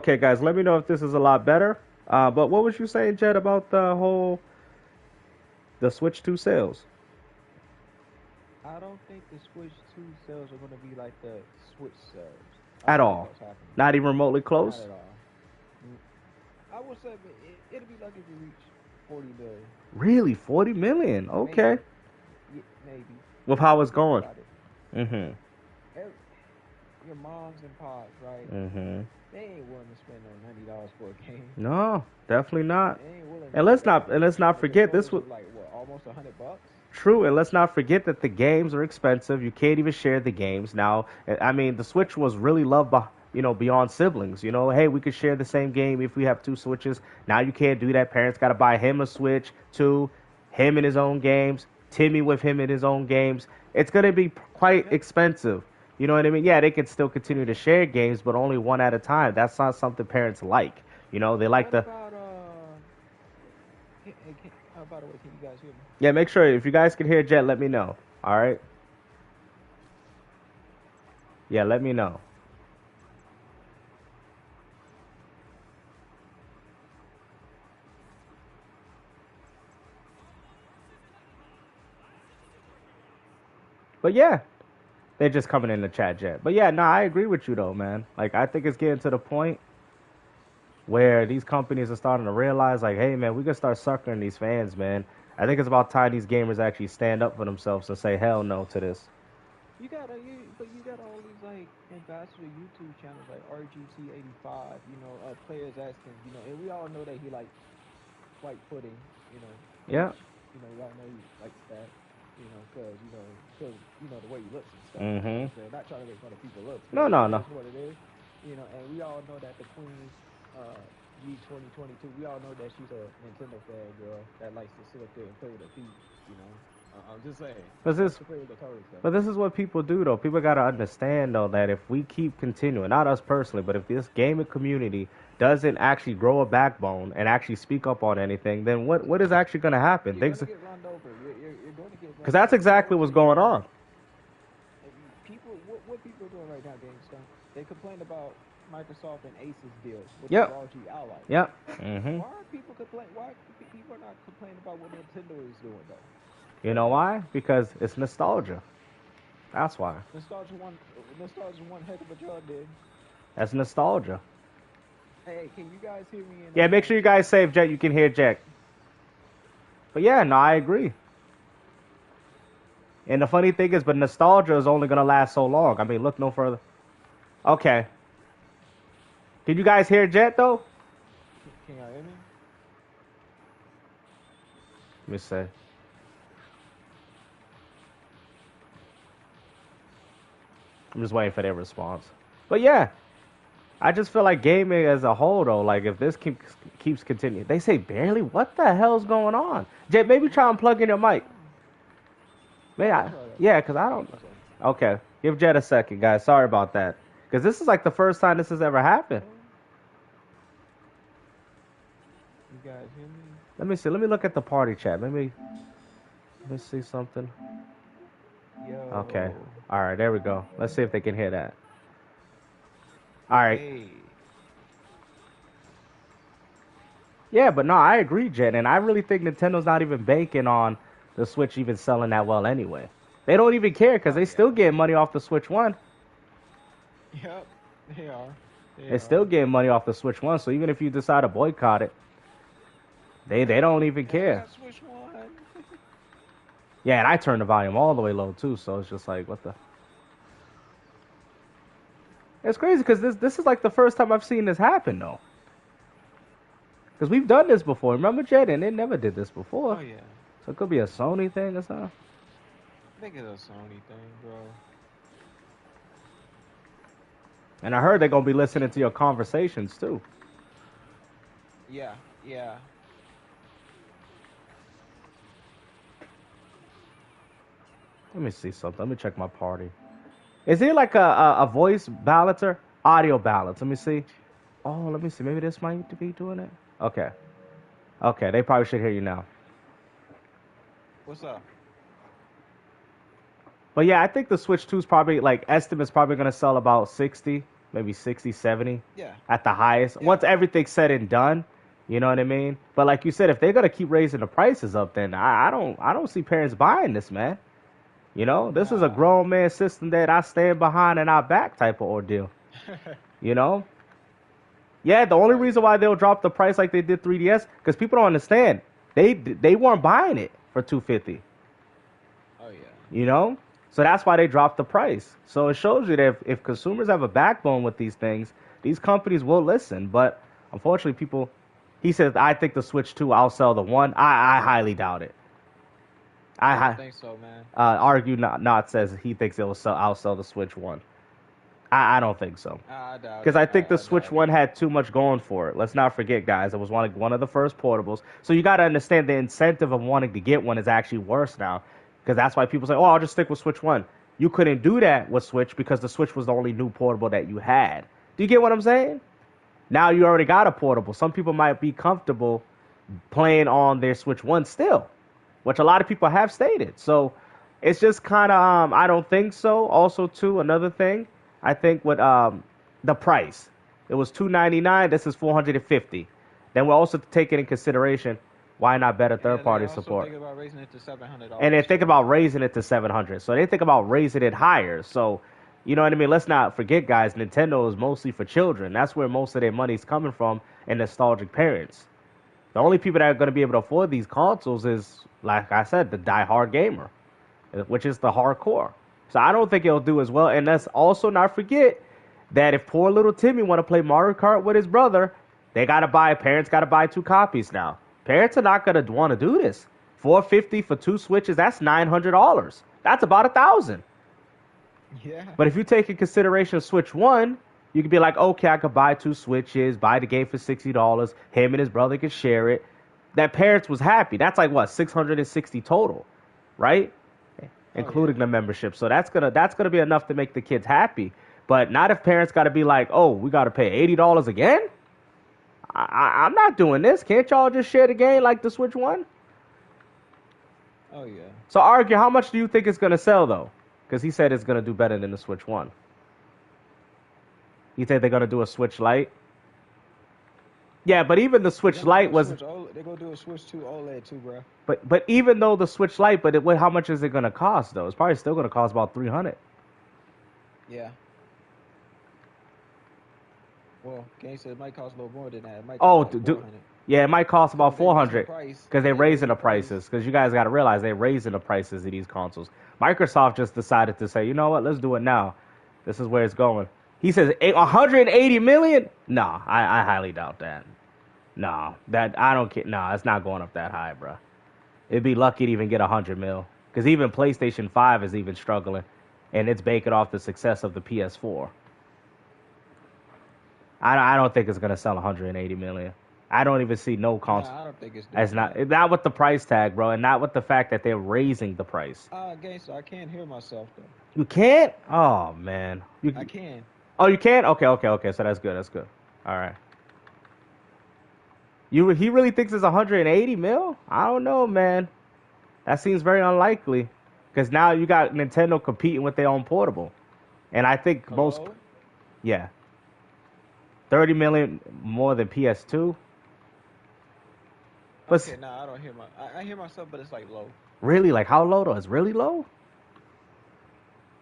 Okay, guys, let me know if this is a lot better. But what was you saying, Jed, about the Switch 2 sales? I don't think the Switch 2 sales are going to be like the Switch sales. I At don't think all? that's happening. Not even remotely Not close? at all. Mm, I would say it'll be like if you reach 40 million. Really? 40 million? Okay. Maybe. Yeah, maybe. With Because how it's think going. about it. Mm-hmm. Every, your moms and pops, right? Mm-hmm. They ain't willing to spend no $90 for a game. No, definitely not. They ain't willing to And do let's that. not and let's not And the forget this controllers was are like what, almost $100? true, and let's not forget that the games are expensive. You can't even share the games now. I mean, the Switch was really loved by beyond siblings. Hey, we could share the same game if we have two Switches. Now you can't do that. Parents got to buy him a Switch too, him in his own games, Timmy with him in his own games. It's gonna be quite Yep. expensive. You know what I mean? Yeah, they can still continue to share games, but only one at a time. That's not something parents like. They like What the. about by the way, can you guys hear me? Yeah, make sure if you guys can hear Jet, let me know. All right. Yeah, let me know. But yeah, they're just coming in the chat jet. But yeah, no, I agree with you though, man. Like I think it's getting to the point where these companies are starting to realize, like, hey, man, we can start suckering these fans, man. I think it's about time these gamers actually stand up for themselves and say hell no to this. But you got all these like ambassador YouTube channels like RGT85. Players asking. And we all know that he likes white pudding. Yeah. Which we all know he likes that. Cause the way he looks and stuff. You know what Mm-hmm. I'm saying? Not trying to make fun of people's looks, No, but no, it no. is what it is. And we all know that the Queen, G 2022. We all know that she's a Nintendo fan girl that likes to sit up there and play with her feet. You know, I'm just saying But she likes this, to play with the toes though. but this is what people do though. People gotta understand though that if we keep continuing, not us personally, but if this gaming community doesn't actually grow a backbone and actually speak up on anything, then what is actually gonna happen? You're Things, gonna get run over. You're going to get because run that's over. exactly what's going on. What people are doing right now, GameStop? They complain about Microsoft and Asus deal with the Yep. ROG Ally. Yep. Mm-hmm. Why are people complain? Why people are not complaining about what Nintendo is doing though? You know why? Because it's nostalgia. That's why. Nostalgia one heck of a drug, dude. That's nostalgia. Hey, can you guys hear me in Yeah, make sure you chat? guys save Jack. You can hear Jack. But yeah, no, I agree. And the funny thing is, but nostalgia is only gonna last so long. I mean, look no further. Okay. Can you guys hear Jet though? Can y'all hear me? Let me see. I'm just waiting for their response. But yeah, I just feel like gaming as a whole though, like if this keeps continuing, they say barely. What the hell's going on? Jet, maybe try and plug in your mic. Let Man, me try that. yeah, cause I don't. One second. Okay, give Jet a second, guys. Sorry about that. Cause this is like the first time this has ever happened. Hello? You guys hear me? Let me see. Let me look at the party chat. Let me see something. Okay. Yo. All right. There we go. Let's see if they can hear that. All right. Hey. Yeah, but no, I agree, Jet, and I really think Nintendo's not even banking on the Switch even selling that well anyway. They don't even care because Oh they still yeah. get money off the Switch One. Yep. They are. They They still are. getting money off the Switch One. So even if you decide to boycott it, they don't even And I care. got Switch One. Yeah, and I turned the volume all the way low too, so it's just like what the. It's crazy because this is like the first time I've seen this happen though. Because we've done this before. Remember, Jet? And they never did this before. Oh yeah. So it could be a Sony thing or something. I think it's a Sony thing, bro. And I heard they're gonna be listening to your conversations too. Yeah. Yeah. Let me see something. Let me check my party. Is it like a voice balancer? Audio balance. Let me see. Oh, let me see. Maybe this might be doing it. Okay. Okay, they probably should hear you now. What's up? But yeah, I think the Switch 2 is probably like estimates probably gonna sell about 60. maybe 60, 70 Yeah, at the highest. yeah. Once everything's said and done, you know what I mean? But like you said, if they're gonna keep raising the prices up, then I don't see parents buying this, man. You know, this is a Nah. grown man system that I stand behind and I back type of ordeal. You know? Yeah, the only Oh reason yeah. why they'll drop the price like they did 3DS because people don't understand. They weren't buying it for 250. Oh yeah. You know, so that's why they dropped the price. So it shows you that if consumers have a backbone with these things, these companies will listen. But unfortunately, people. He says, I think the Switch 2 outsell the one. I highly doubt it. I don't I think so, man. argue not says he thinks it will outsell the Switch 1. I don't think so. I doubt Because it. I think the I Switch doubt it. One had too much going for it. Let's not forget, guys, it was one of the first portables. So you got to understand the incentive of wanting to get one is actually worse now. Because that's why people say, "Oh, I'll just stick with Switch One." You couldn't do that with Switch because the Switch was the only new portable that you had. Do you get what I'm saying? Now you already got a portable. Some people might be comfortable playing on their Switch One still, which a lot of people have stated. So it's just kind of I don't think so. Also, too, another thing I think with the price, it was $299. This is $450. Then we're also taking in consideration why not better third Yeah, they party also support, think about raising it to and they $700 think too. about raising it to 700. So they think about raising it higher. So you know what I mean? Let's not forget, guys. Nintendo is mostly for children. That's where most of their money's coming from, and nostalgic parents. The only people that are going to be able to afford these consoles is, like I said, the die-hard gamer, which is the hardcore. So I don't think it'll do as well. And let's also not forget that if poor little Timmy want to play Mario Kart with his brother, they got to buy. Parents got to buy two copies now. Parents are not going to want to do this. 450 for two Switches. That's $900. That's about 1,000. Yeah. But if you take in consideration Switch One, you could be like, okay, I could buy two Switches, buy the game for $60. Him and his brother could share it. That parents was happy. That's like what, 660 total, right? Oh yeah. Including the membership. So that's gonna be enough to make the kids happy. But not if parents got to be like, oh, we got to pay $80 again. I'm not doing this. Can't y'all just share the game like the Switch One? Oh yeah. So argue, how much do you think it's gonna sell though? Because he said it's gonna do better than the Switch One. You think they're gonna do a Switch Lite? Yeah, but even the They're Switch gonna do Lite a was, Switch OLED. They're gonna do a Switch 2 OLED too, bro. but even though the Switch Lite, but how much is it gonna cost though? It's probably still gonna cost about 300. Yeah. Well, Game said it might cost a little more than that. It might cost Oh, like 400. yeah, it might cost Because about if they raising the 400 price, because if they're they raise raising the the price, prices. Because you guys got to realize they're raising the prices of these consoles. Microsoft just decided to say, you know what, let's do it now. This is where it's going. He says 180 million. Nah, I highly doubt that. Nah, that I don't care. Nah, it's not going up that high, bro. It'd be lucky to even get 100 mil. Because even PlayStation 5 is even struggling, and it's banking off the success of the PS4. I don't think it's gonna sell 180 million. I don't even see no console. nah, I don't think it's As doing that. not with the price tag, bro, and not with the fact that they're raising the price. Gangster, I can't hear myself though. You can't. Oh man. I can. Oh, you can. Okay, okay, okay. So that's good. That's good. All right. He really thinks it's 180 mil? I don't know, man. That seems very unlikely. Because now you got Nintendo competing with their own portable, and I think most, Hello? yeah, 30 million more than PS2. But Okay, nah, I don't hear I hear myself, but it's like low. really, like how low though? It's really low.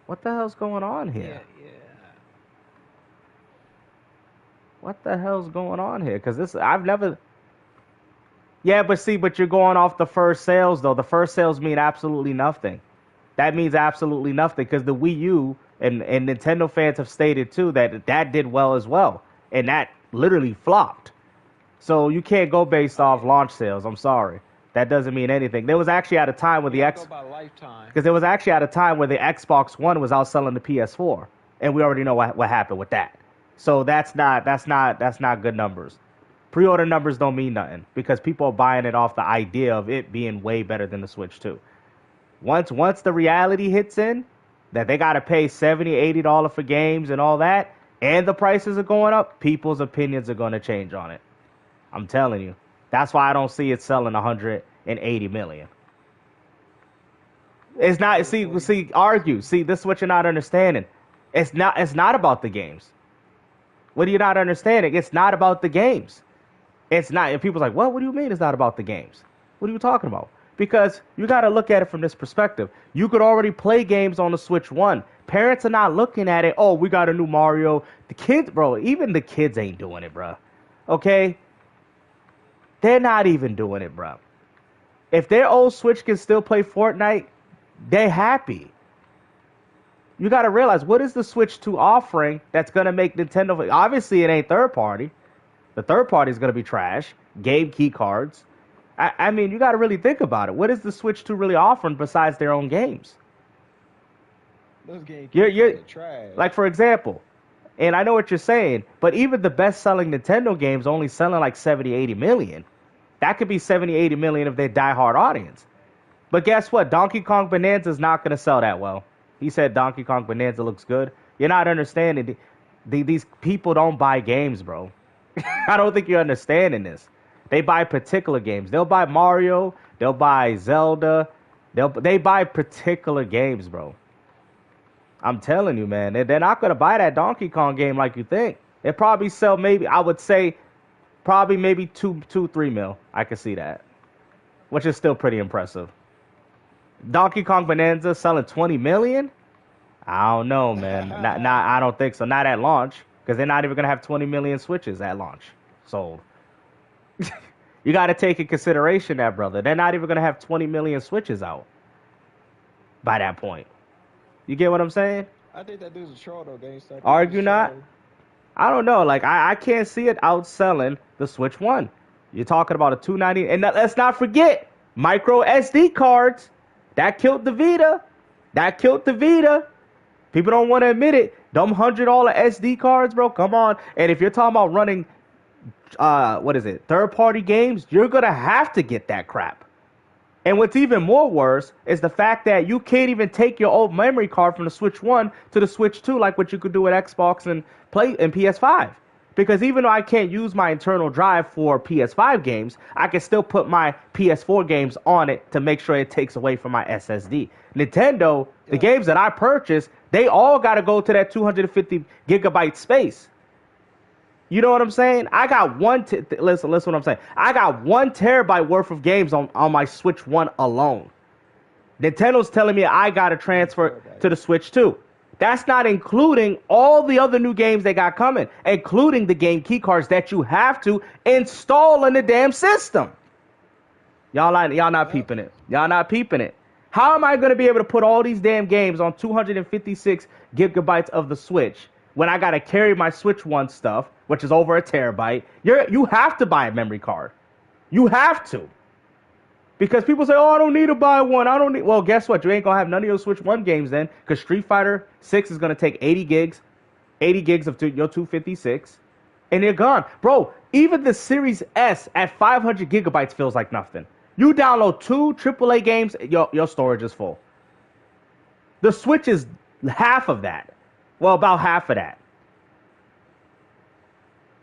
What the hell's going on here? Yeah, yeah. What the hell's going on here? Because this, I've never. Yeah, but see, but you're going off the first sales though. The first sales mean absolutely nothing. That means absolutely nothing because the Wii U and Nintendo fans have stated too that that did well as well, and that literally flopped. So you can't go based Oh off yeah. launch sales. I'm sorry, that doesn't mean anything. There was actually at a time where You the gotta go X by lifetime. because there was actually at a time where the Xbox One was outselling the PS4, and we already know what happened with that. So that's not good numbers. Pre-order numbers don't mean nothing because people are buying it off the idea of it being way better than the Switch 2. Once the reality hits in that they got to pay 70, $80 for games and all that, and the prices are going up, people's opinions are going to change on it. I'm telling you. That's why I don't see it selling 180 million. It's not, Good for you. argue. See, this is what you're not understanding. It's not about the games. What are you not understanding? It's not about the games. It's not. And people's like, what? What do you mean it's not about the games? What are you talking about? Because you got to look at it from this perspective. You could already play games on the Switch 1. Parents are not looking at it, oh, we got a new Mario. The kids, bro, even the kids ain't doing it, bro. Okay? They're not even doing it, bro. If their old Switch can still play Fortnite, they're happy. You got to realize, what is the Switch 2 offering that's going to make Nintendo... Obviously, it ain't third party. The third party is going to be trash. Game key cards. I mean, you got to really think about it. What is the Switch 2 really offering besides their own games? Those game key cards are trash. Like, for example, and I know what you're saying, but even the best-selling Nintendo games only selling like 70, 80 million. That could be 70, 80 million if they're die-hard audience. But guess what? Donkey Kong Bonanza is not going to sell that well. He said Donkey Kong Bonanza looks good. You're not understanding. These people don't buy games, bro. I don't think you're understanding this. They buy particular games. They'll buy Mario. They'll buy Zelda. They buy particular games, bro. I'm telling you, man. They're not going to buy that Donkey Kong game like you think. It probably sell maybe, I would say, probably maybe 3 mil. I could see that. Which is still pretty impressive. Donkey Kong Bonanza selling 20 million? I don't know, man. I don't think so. Not at launch. Because they're not even going to have 20 million Switches at launch sold. You got to take in consideration that, brother. They're not even going to have 20 million Switches out by that point. You get what I'm saying? I think that dude's a troll, though, GameStop. Argue not? I don't know. Like, I can't see it outselling the Switch 1. You're talking about a $290. And let's not forget, micro SD cards. That killed the Vita. People don't want to admit it. Them $100 SD cards, bro. Come on. And if you're talking about running, third-party games, you're going to have to get that crap. And what's even more worse is the fact that you can't even take your old memory card from the Switch 1 to the Switch 2 like what you could do with Xbox and PS5. Because even though I can't use my internal drive for PS5 games, I can still put my PS4 games on it to make sure it takes away from my SSD. Nintendo, the games that I purchased, they all got to go to that 250 gigabyte space. You know what I'm saying? I got listen what I'm saying. I got 1 terabyte worth of games on my Switch 1 alone. Nintendo's telling me I got to transfer to the Switch 2. That's not including all the other new games they got coming, including the game key cards that you have to install in the damn system. Y'all not peeping it. Y'all not peeping it. How am I going to be able to put all these damn games on 256 gigabytes of the Switch when I got to carry my Switch 1 stuff, which is over a terabyte? You have to buy a memory card. You have to. Because people say, oh, I don't need to buy one. Well, guess what? You ain't going to have none of your Switch 1 games then, because Street Fighter 6 is going to take 80 gigs of your 256, and they're gone. Bro, even the Series S at 500 gigabytes feels like nothing. You download 2 AAA games, your storage is full. The Switch is half of that. Well, about half of that.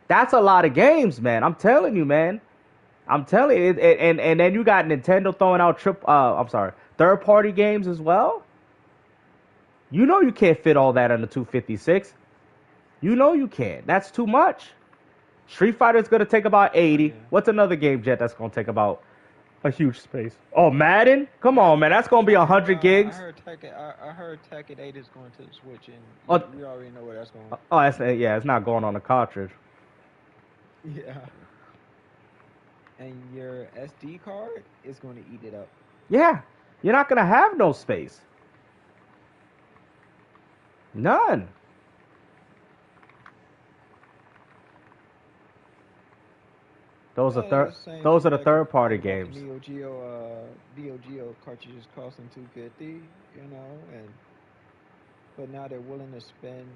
That's a lot of games, man. I'm telling you, man. I'm telling you, and then you got Nintendo throwing out third-party games as well. You know you can't fit all that on the 256. You know you can't. That's too much. Street Fighter's gonna take about 80. Yeah. What's another game, Jet, that's gonna take about a huge space? Oh, Madden? Come on, man. That's gonna be 100 gigs. I heard Tekken 8 is going to the Switch, and we already know where that's going. Oh, it's not going on the cartridge. Yeah. And your SD card is going to eat it up. Yeah. You're not going to have no space. None. Those are the third party games. Neo Geo cartridges costing $250, but now they're willing to spend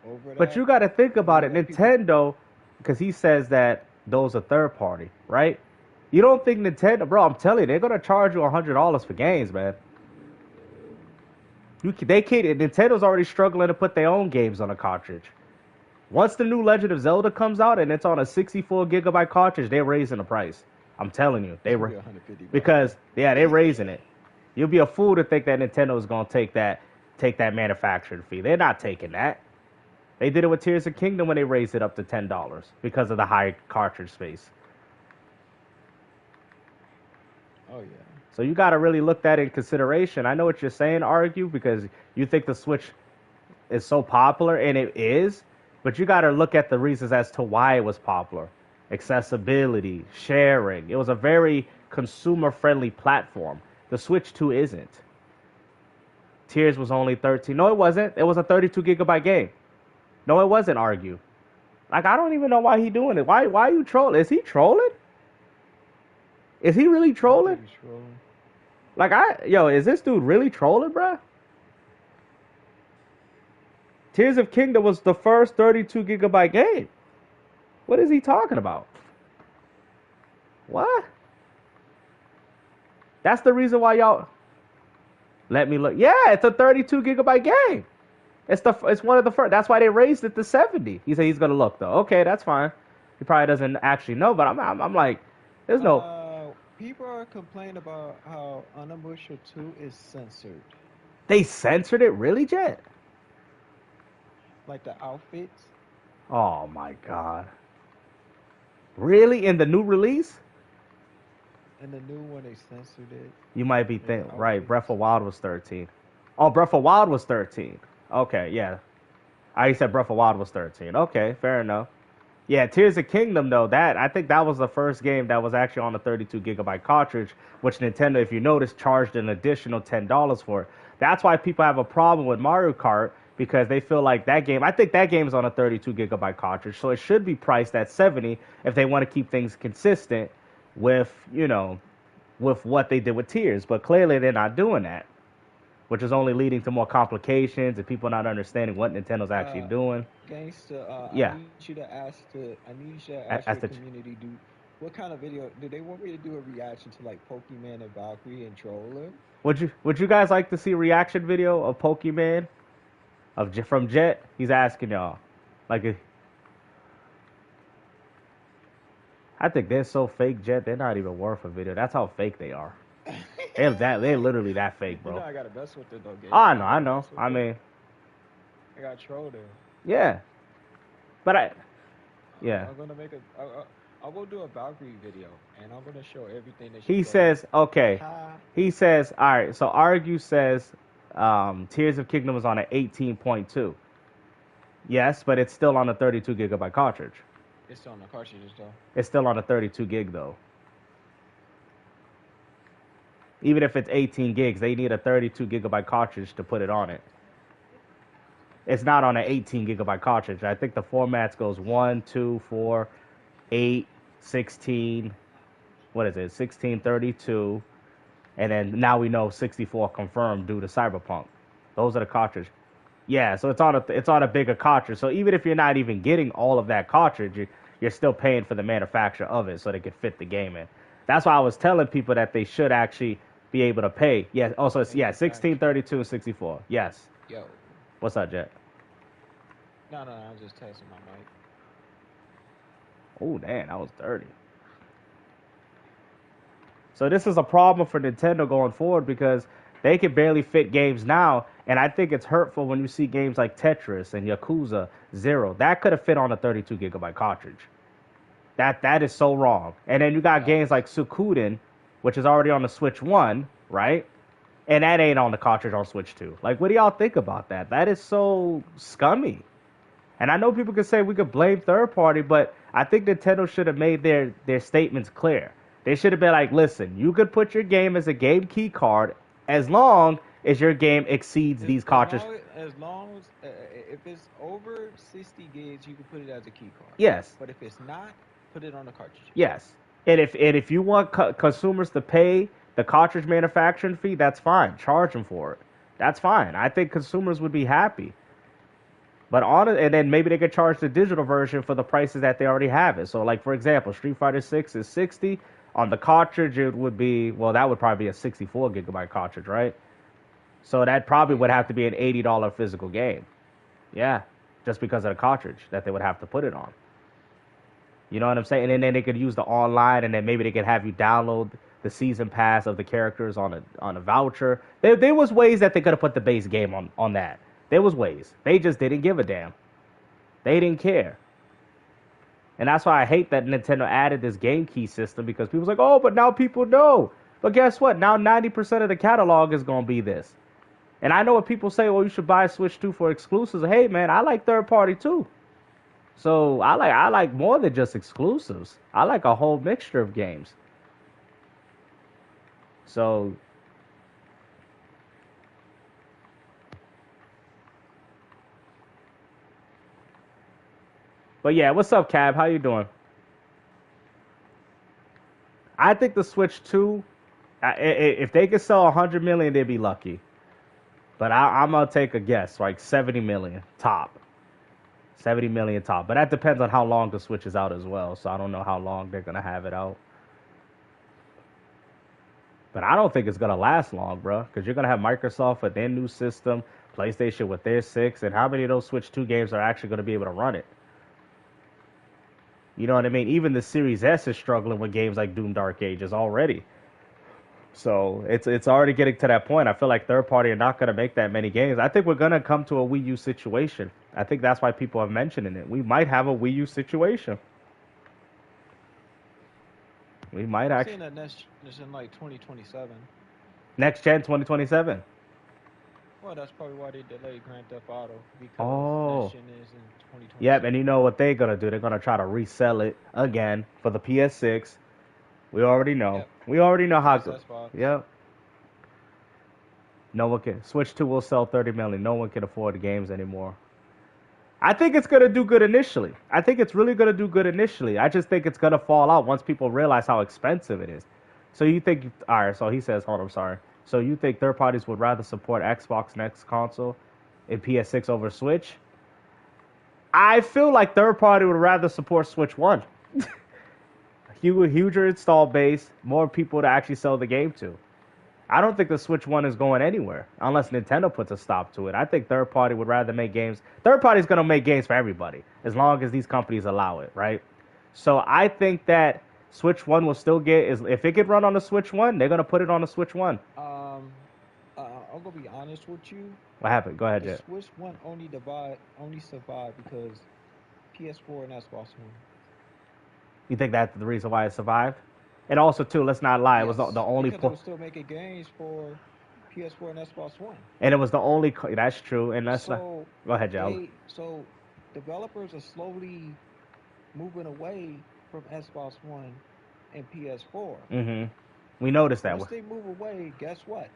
over that. But you got to think about it, Nintendo, because he says that those are third party, right? You don't think Nintendo, bro? I'm telling you, they're gonna charge you $100 for games, man. They can't. Nintendo's already struggling to put their own games on a cartridge. Once the new Legend of Zelda comes out and it's on a 64 gigabyte cartridge, they're raising the price. I'm telling you, they're raising it. You'll be a fool to think that Nintendo is gonna take that manufacturing fee. They're not taking that. They did it with Tears of Kingdom when they raised it up to $10 because of the high cartridge space. Oh yeah. So you got to really look that in consideration. I know what you're saying, argue, because you think the Switch is so popular, and it is, but you got to look at the reasons as to why it was popular. Accessibility, sharing. It was a very consumer-friendly platform. The Switch 2 isn't. Tears was only 13. No, it wasn't. It was a 32 gigabyte game. No, it wasn't, argue. Like, I don't even know why he doing it. Why are you trolling? Is he trolling? Is he really I trolling? think he's trolling. Like, is this dude really trolling, bruh? Tears of Kingdom was the first 32 gigabyte game. What is he talking about? What? That's the reason why y'all. Let me look. Yeah, it's a 32 gigabyte game. It's one of the first. That's why they raised it to 70. He said he's gonna look though. Okay, that's fine. He probably doesn't actually know, but I'm like, there's no. People are complaining about how Unofficial 2 is censored. They censored it, really, Jet? Like the outfits. Oh my god. Really? In the new release? And the new one, they censored it. You might be thinking, right, Breath of Wild was 13. Oh, Breath of Wild was 13. Okay, yeah. I said Breath of Wild was 13. Okay, fair enough. Yeah, Tears of Kingdom, though, I think that was the first game that was actually on a 32 gigabyte cartridge, which Nintendo, if you notice, charged an additional $10 for. That's why people have a problem with Mario Kart, because they feel like that game, I think that game is on a 32 gigabyte cartridge, so it should be priced at 70 if they want to keep things consistent with, with what they did with Tears. But clearly they're not doing that, which is only leading to more complications and people not understanding what Nintendo's actually doing. Gangsta, Yeah. I need you to ask your The community, what kind of video do they want me to do a reaction to, like Pokemon and Valkyrie and Troller? would you guys like to see a reaction video of Pokemon from Jet? He's asking y'all. Like, I think they're so fake, Jet. They're not even worth a video. That's how fake they are. They're literally that fake, bro. You know I gotta mess with it though. Gabe. I know. I mean, I got trolled there. yeah, but yeah. I'm gonna make I will do a Valkyrie video, and I'm gonna show everything that He says, okay. He says, all right. So Argue says, Tears of Kingdom is on an 18.2. Yes, but it's still on a 32 gigabyte cartridge. It's still on the cartridges though. It's still on a 32 gig though. Even if it's 18 gigs, they need a 32 gigabyte cartridge to put it on it. It's not on an 18 gigabyte cartridge. I think the formats goes 1, 2, 4, 8, 16. What is it? 16, 32. And then now we know 64 confirmed due to Cyberpunk. Those are the cartridge. Yeah, so it's on a bigger cartridge. So even if you're not even getting all of that cartridge, you're still paying for the manufacture of it so they can fit the game in. That's why I was telling people that they should actually be able to pay. Yeah, also it's 16, 32, and 64. Yes. Yo. What's up, Jet? No, I was just testing my mic. Oh, damn, that was dirty. So this is a problem for Nintendo going forward because they can barely fit games now, and I think it's hurtful when you see games like Tetris and Yakuza 0. That could have fit on a 32 gigabyte cartridge. That is so wrong. And then you got games like Suikoden, which is already on the Switch 1, right? And that ain't on the cartridge on Switch 2. Like, what do y'all think about that? That is so scummy. And I know people can say we could blame third party, but I think Nintendo should have made their statements clear. They should have been like, listen, you could put your game as a game key card as long as your game exceeds these cartridges. As long as, if it's over 60 gigs, you can put it as a key card. Yes. But if it's not, put it on the cartridge. Yes. And if you want consumers to pay the cartridge manufacturing fee, that's fine. Charge them for it. That's fine. I think consumers would be happy. But and then maybe they could charge the digital version for the prices that they already have it. So, like, for example, Street Fighter 6 is 60. On the cartridge, it would be, well, that would probably be a 64 gigabyte cartridge, right? So that probably would have to be an $80 physical game. Yeah, just because of the cartridge that they would have to put it on. You know what I'm saying? And then they could use the online, and then maybe they could have you download the season pass of the characters on a voucher. There was ways that they could have put the base game on that. There was ways. They just didn't give a damn. They didn't care. And that's why I hate that Nintendo added this game key system, because people's like, oh, but now people know. But guess what? Now 90% of the catalog is going to be this. And I know what people say, well, you should buy Switch 2 for exclusives. Hey, man, I like third party too. So I like more than just exclusives. I like a whole mixture of games. So but yeah, what's up, Cab? How you doing? I think the Switch 2, if they could sell 100 million, they'd be lucky. But I'm gonna take a guess, like 70 million top. 70 million top. But that depends on how long the Switch is out as well. So I don't know how long they're gonna have it out. But I don't think it's gonna last long, bro. Because you're gonna have Microsoft with their new system, PlayStation with their 6, and how many of those Switch 2 games are actually gonna be able to run it? You know what I mean? Even the Series S is struggling with games like Doom Dark Ages already. So it's already getting to that point. I feel like third party are not going to make that many games. I think we're going to come to a Wii U situation. I think that's why people are mentioning it. We might have a Wii U situation. We might I'm actually. seeing that next in like 2027. Next gen 2027. Well, that's probably why they delayed Grand Theft Auto, because Oh. next gen is in 2027. Yep, and you know what they're going to do? They're going to try to resell it again for the PS6. We already know. Yep. We already know how. Xbox. Yep. No one can. Switch 2 will sell 30 million. No one can afford the games anymore. I think it's going to do good initially. I think it's really going to do good initially. I just think it's going to fall out once people realize how expensive it is. So you think, all right, so he says, hold on, I'm sorry. So you think third parties would rather support Xbox Next Console and PS6 over Switch? I feel like third party would rather support Switch 1. Huger install base, more people to actually sell the game to. I don't think the Switch 1 is going anywhere unless Nintendo puts a stop to it. I think third party would rather make games. Third party is going to make games for everybody as long as these companies allow it, right? So I think that Switch 1 will still if it could run on the Switch 1, they're going to put it on the Switch 1. I'm gonna be honest with you. What happened? Go ahead, The Jet. Switch 1 only survived because PS4 and Xbox One. You think that's the reason why it survived? And also, too, let's not lie, it was the only because they were still making games for PS4 and Xbox One. And it was the only. That's true. And that's not. Go ahead, Joe. So developers are slowly moving away from Xbox One and PS4. Mm-hmm. We noticed that. Once they move away, guess what?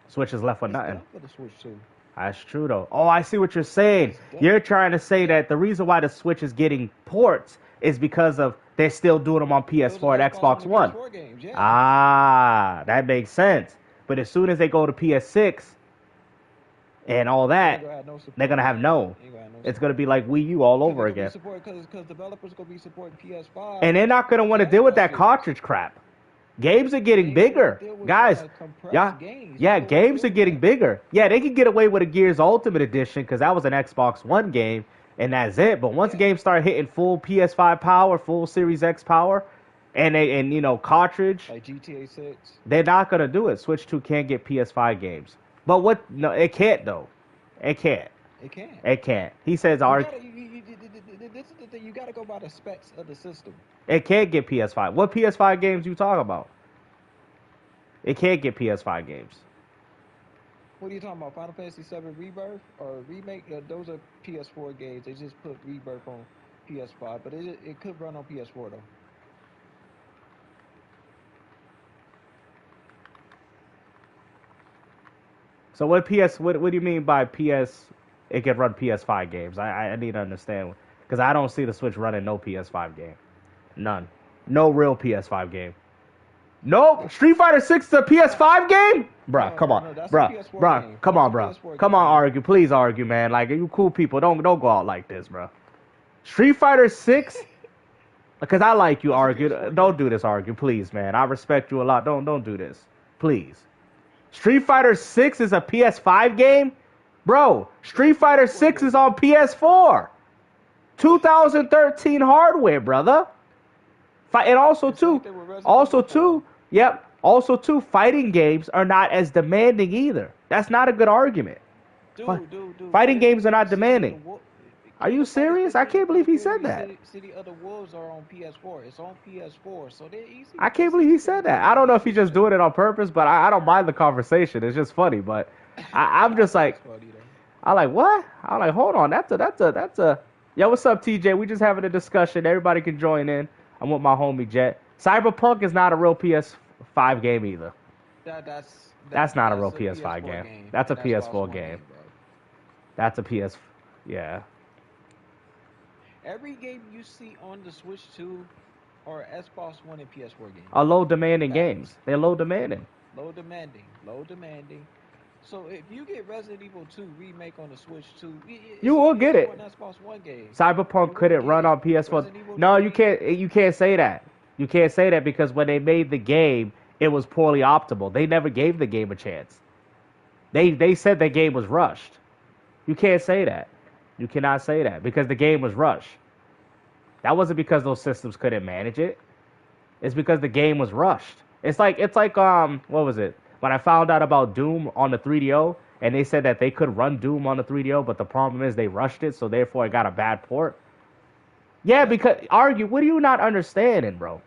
Switch is left with nothing. It's done for the Switch 2. That's true, though. Oh, I see what you're saying. You're trying to say that the reason why the Switch is getting ports is because of they're still doing them on PS4 and Xbox One. PS4 games, yeah. Ah, that makes sense. But as soon as they go to PS6 and all that, they're going to have no. It's going to be like Wii U all over again. Because developers are going to be supporting PS5. And they're not going to want to deal with that cartridge crap. Games are getting bigger. Guys, yeah, games are getting bigger. Yeah, they can get away with a Gears Ultimate Edition because that was an Xbox One game, and that's it. But once games start hitting full PS5 power, full Series X power, and cartridge, like GTA6, they're not gonna do it. Switch 2 can't get PS5 games. But what? No, it can't though. It can't. It can't. He says, this is the thing. You got to go by the specs of the system. It can't get PS5. What PS5 games you talk about? It can't get PS5 games. What are you talking about? Final Fantasy VII Rebirth or Remake? Those are PS4 games. They just put Rebirth on PS5, but it could run on PS4 though. So what do you mean by PS? It can run PS5 games. I need to understand because I don't see the Switch running no PS5 game. None. No real PS5 game. Nope. Street Fighter 6 is a PS5 game? Bruh, come on. Bruh, come on, bro. Come on, argue. Please argue, man. Like, you cool people, don't go out like this, bro. Street Fighter 6? Because I like you, argue. Don't do this, argue. Please, man. I respect you a lot. Don't do this. Please. Street Fighter 6 is a PS5 game? Bro, Street Fighter 6 is on PS4. 2013 hardware, brother. And also too, fighting games are not as demanding either. That's not a good argument. Fighting games are not demanding. Are you Just like the serious? I City can't believe he Call of said Duty, that. City of the Wolves are on PS4. It's on PS4, so they're easy I to can't believe he consistently said that. release I don't on know the if he's Switch just too. doing it on purpose, but I don't mind the conversation. It's just funny. But I'm I just think it's like, funny though. I'm like, what? I'm like, hold on. That's a. Yo, what's up, TJ? We just having a discussion. Everybody can join in. I'm with my homie Jet. Cyberpunk is not a real PS5 game either. That's not a real That's a PS5 PS4 game. game, That's a and that's Xbox PS4 One game. game, bro. That's a PS. Yeah. Every game you see on the Switch 2 are Xbox One and PS4 games. Are low demanding games. Facts. They're low demanding. Low demanding. Low demanding. So if you get Resident Evil 2 remake on the Switch 2, You it's a will get PS4 it. and Xbox One game. Cyberpunk You will couldn't get run it. on PS4. Resident Evil No, you 3. can't. You can't say that. You can't say that because when they made the game, it was poorly optimal. They never gave the game a chance. They said the game was rushed. You can't say that. You cannot say that because the game was rushed. That wasn't because those systems couldn't manage it. It's because the game was rushed. It's like what was it? When I found out about Doom on the 3DO and they said that they could run Doom on the 3DO, but the problem is they rushed it, so therefore it got a bad port. Yeah, Yep. because argue, what are you not understanding, bro?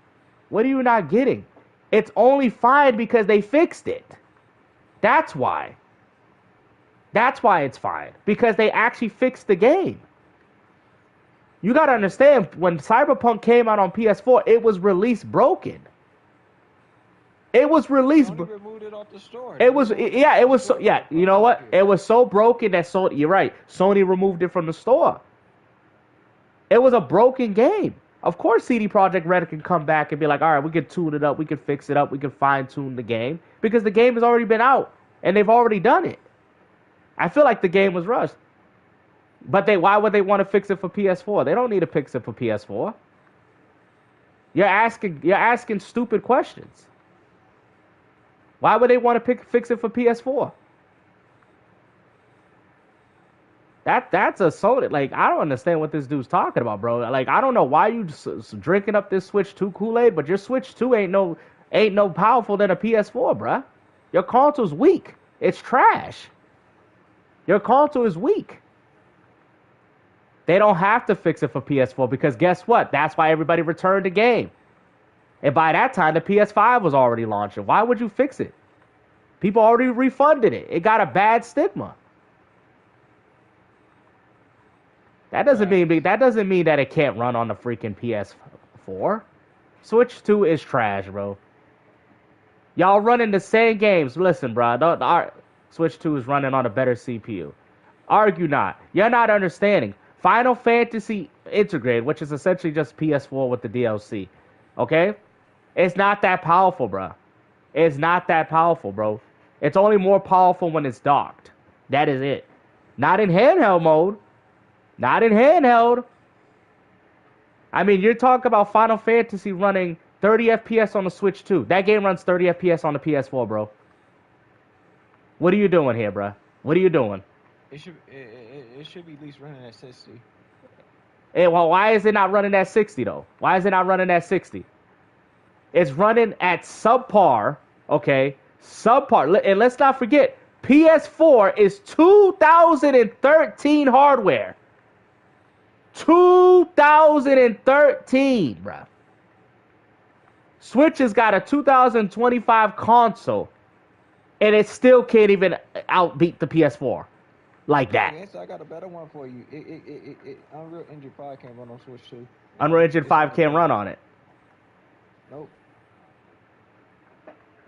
What are you not getting? It's only fine because they fixed it. That's why. That's why it's fine. Because they actually fixed the game. You gotta understand, when Cyberpunk came out on PS4, it was released broken. It was released. Sony removed it off the store. It They was, removed it yeah, off it the was so, store yeah, for you know what? public It use. was so broken that Sony, you're right, Sony removed it from the store. It was a broken game. Of course, CD Projekt Red can come back and be like, all right, we can tune it up, we can fix it up, we can fine tune the game because the game has already been out and they've already done it. I feel like the game was rushed, but why would they want to fix it for PS4? They don't need to fix it for PS4. You're asking stupid questions. Why would they want to fix it for PS4? That's a soda. Like, I don't understand what this dude's talking about, bro. Like, I don't know why you drinking up this Switch 2 Kool-Aid, but your Switch 2 ain't no powerful than a PS4, bruh. Your console's weak. It's trash. Your console is weak. They don't have to fix it for PS4 because guess what? That's why everybody returned the game. And by that time, the PS5 was already launching. Why would you fix it? People already refunded it. It got a bad stigma. That doesn't mean that it can't run on the freaking PS4. Switch 2 is trash, bro. Y'all running the same games. Listen, bro. Switch 2 is running on a better CPU. Argue not. You're not understanding. Final Fantasy Integrated, which is essentially just PS4 with the DLC. Okay? It's not that powerful, bro. It's not that powerful, bro. It's only more powerful when it's docked. That is it. Not in handheld mode. Not in handheld. I mean, you're talking about Final Fantasy running 30 FPS on the Switch 2. That game runs 30 FPS on the PS4, bro. What are you doing here, bro? What are you doing? It should be at least running at 60. Hey, well, why is it not running at 60, though? Why is it not running at 60? It's running at subpar, okay? Subpar. And let's not forget, PS4 is 2013 hardware. 2013, bruh. Switch has got a 2025 console, and it still can't even outbeat the PS4 like that. Okay, so I got a better one for you. Unreal Engine 5 can't run on Switch 2. Unreal Engine 5 can't run on it. Nope.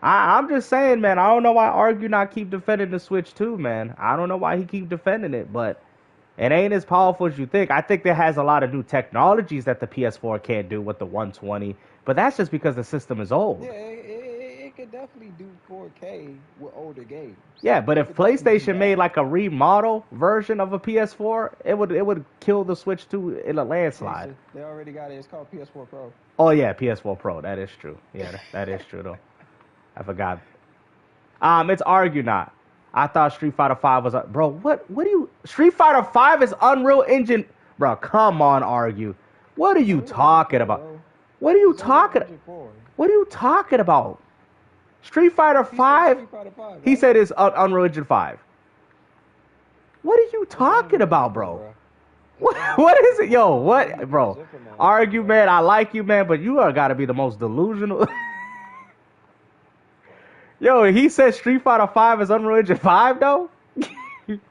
I'm just saying, man. I don't know why Argue not keep defending the Switch 2, man. I don't know why he keep defending it, but it ain't as powerful as you think. I think there has a lot of new technologies that the PS4 can't do with the 120, but that's just because the system is old. Yeah, it could definitely do 4K with older games. Yeah, but if It could definitely do PlayStation that. made like a remodel version of a PS4, it would kill the Switch 2 in a landslide. They already got it. It's called PS4 Pro. Oh yeah, PS4 Pro. That is true. Yeah, that is true though. I forgot. It's Argue not. I thought Street Fighter 5 was bro. What do you? Street Fighter 5 is Unreal Engine, bro. Come on, Argue. What are you talking about? What are you talking? What are you talking about? Street Fighter 5. He said it's Unreal Engine 5. What are you talking about, bro? What is it, yo? What, That's bro? information, Argue, bro. man. I like you, man, but you are gotta be the most delusional. Yo, he said Street Fighter 5 is Unreal Engine 5 though.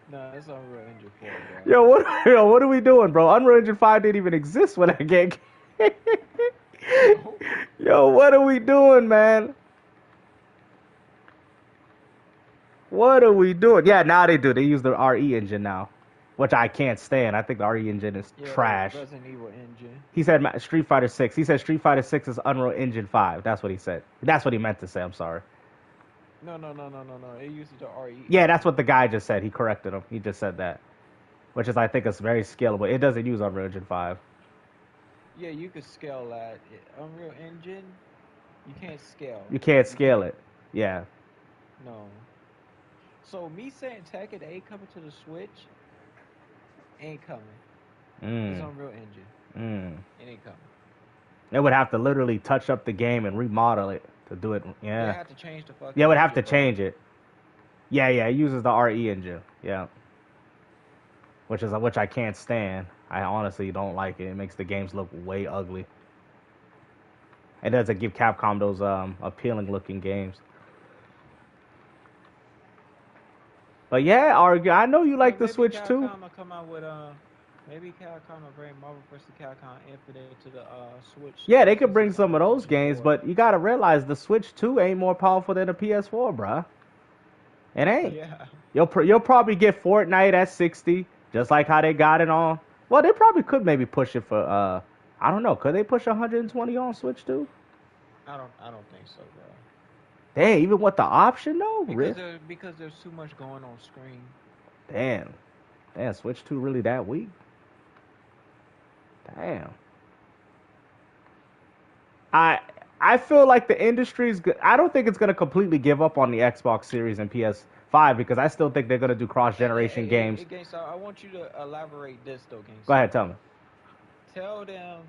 No, it's Unreal Engine 4, bro. What are we doing, bro? Unreal Engine 5 didn't even exist when I get. No. Yo, what are we doing, man? What are we doing? Yeah, now they do. They use the RE engine now, which I can't stand. I think the RE engine is Yeah, the trash. Resident Evil engine. He said Street Fighter 6. He said Street Fighter 6 is Unreal Engine 5. That's what he said. That's what he meant to say. I'm sorry. No. It uses the RE. Yeah, that's what the guy just said. He corrected him. He just said that, which is, I think, is very scalable. It doesn't use Unreal Engine 5. Yeah, you could scale that. Unreal Engine, you can't scale. You can't scale it. Yeah. No. So me saying Tekken 8 coming to the Switch ain't coming. It's Unreal Engine. It ain't coming. It would have to literally touch up the game and remodel it to do it. Yeah. They have to change the fucking. Yeah, it would have to engine, bro. change it. Yeah, it uses the RE engine. Yeah. Which I can't stand. I honestly don't like it. It makes the games look way ugly. It doesn't give Capcom those appealing looking games. But yeah, I know you like the Switch too. Capcom will come out with maybe Capcom will bring Marvel vs. Capcom Infinite to the Switch. Yeah, they could bring some of those games, but you gotta realize the Switch 2 ain't more powerful than a PS4, bruh. It ain't. Yeah. You'll probably get Fortnite at 60, just like how they got it on. Well, they probably could maybe push it for I don't know. Could they push 120 on Switch 2? I don't think so, bro. Damn, even with the option though, because there's too much going on screen. Damn, Switch 2 really that weak? Damn. I feel like the industry's. I don't think it's gonna completely give up on the Xbox Series and PS5 because I still think they're gonna do cross-generation games. So I want you to elaborate this though, Gangsta. Go ahead, tell me. Tell them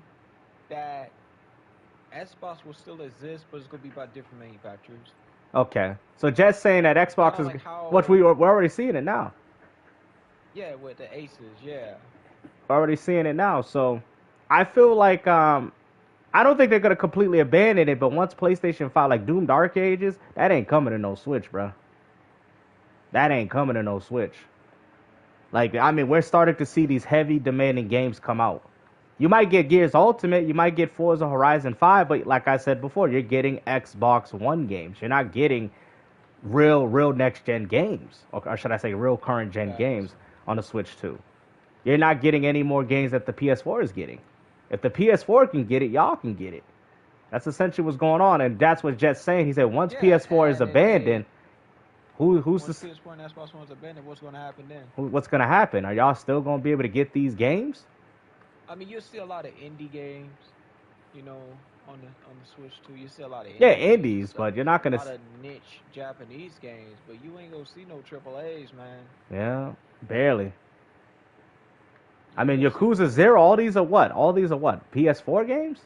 that Xbox will still exist, but it's gonna be by different manufacturers. Okay, so Jet's saying that Xbox is, which we're already seeing it now. Yeah, with the Aces, yeah. We're already seeing it now, so I feel like I don't think they're gonna completely abandon it, but once PlayStation 5, like Doom Dark Ages, that ain't coming to no Switch, bro. That ain't coming to no Switch. Like, I mean, we're starting to see these heavy demanding games come out. You might get Gears Ultimate, you might get Forza Horizon 5, but like I said before, you're getting Xbox One games. You're not getting real next-gen games. Or should I say real current-gen games on the Switch 2. You're not getting any more games that the PS4 is getting. If the PS4 can get it, y'all can get it. That's essentially what's going on, and that's what Jet's saying. He said once PS4 is abandoned, who's the PS4 and Xbox One's abandoned? What's going to happen then? What's going to happen? Are y'all still going to be able to get these games? I mean, you'll see a lot of indie games, you know, on the Switch too. You see a lot of indies, but you're not going to a lot of niche Japanese games, but you ain't gonna see no AAAs, man. Yeah, barely. I mean, Yakuza 0, all these are what? PS4 games?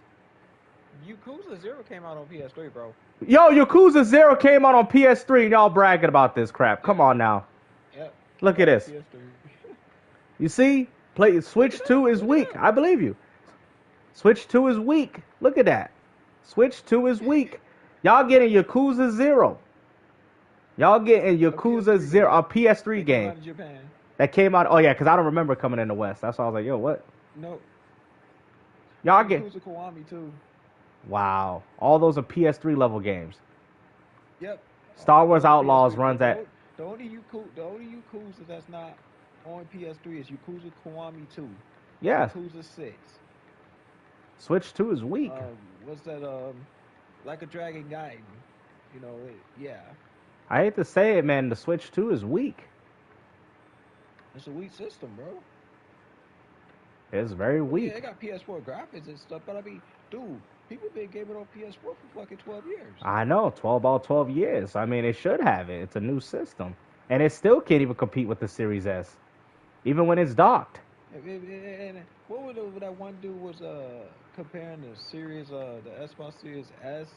Yakuza 0 came out on PS3, bro. Yo, Yakuza 0 came out on PS3 and y'all bragging about this crap. Come on now. Yep. Look at this. PS3. You see? Switch 2 is weak. I believe you. Switch 2 is weak. Look at that. Switch 2 is weak. Y'all getting Yakuza 0. Y'all getting Yakuza 0, a PS3 game. Out of Japan. That came out. Oh yeah, because I don't remember coming in the West. That's why I was like, yo, what? No. Y'all get Yakuza Kiwami too. Wow, all those are PS3 level games. Yep. Star Wars Outlaws runs at. The only Yakuza that's not on PS3 is Yakuza Kiwami 2. Yeah. Yakuza 6. Switch 2 is weak. What's that? Like a Dragon Gaiden. You know, yeah. I hate to say it, man. The Switch 2 is weak. It's a weak system, bro. It's very weak. Yeah, they got PS4 graphics and stuff, but I mean, dude, people been gaming on PS4 for fucking 12 years. I know, 12 years. I mean, it should have it. It's a new system. And it still can't even compete with the Series S. Even when it's docked. And what was that one dude was comparing the series, the Xbox Series S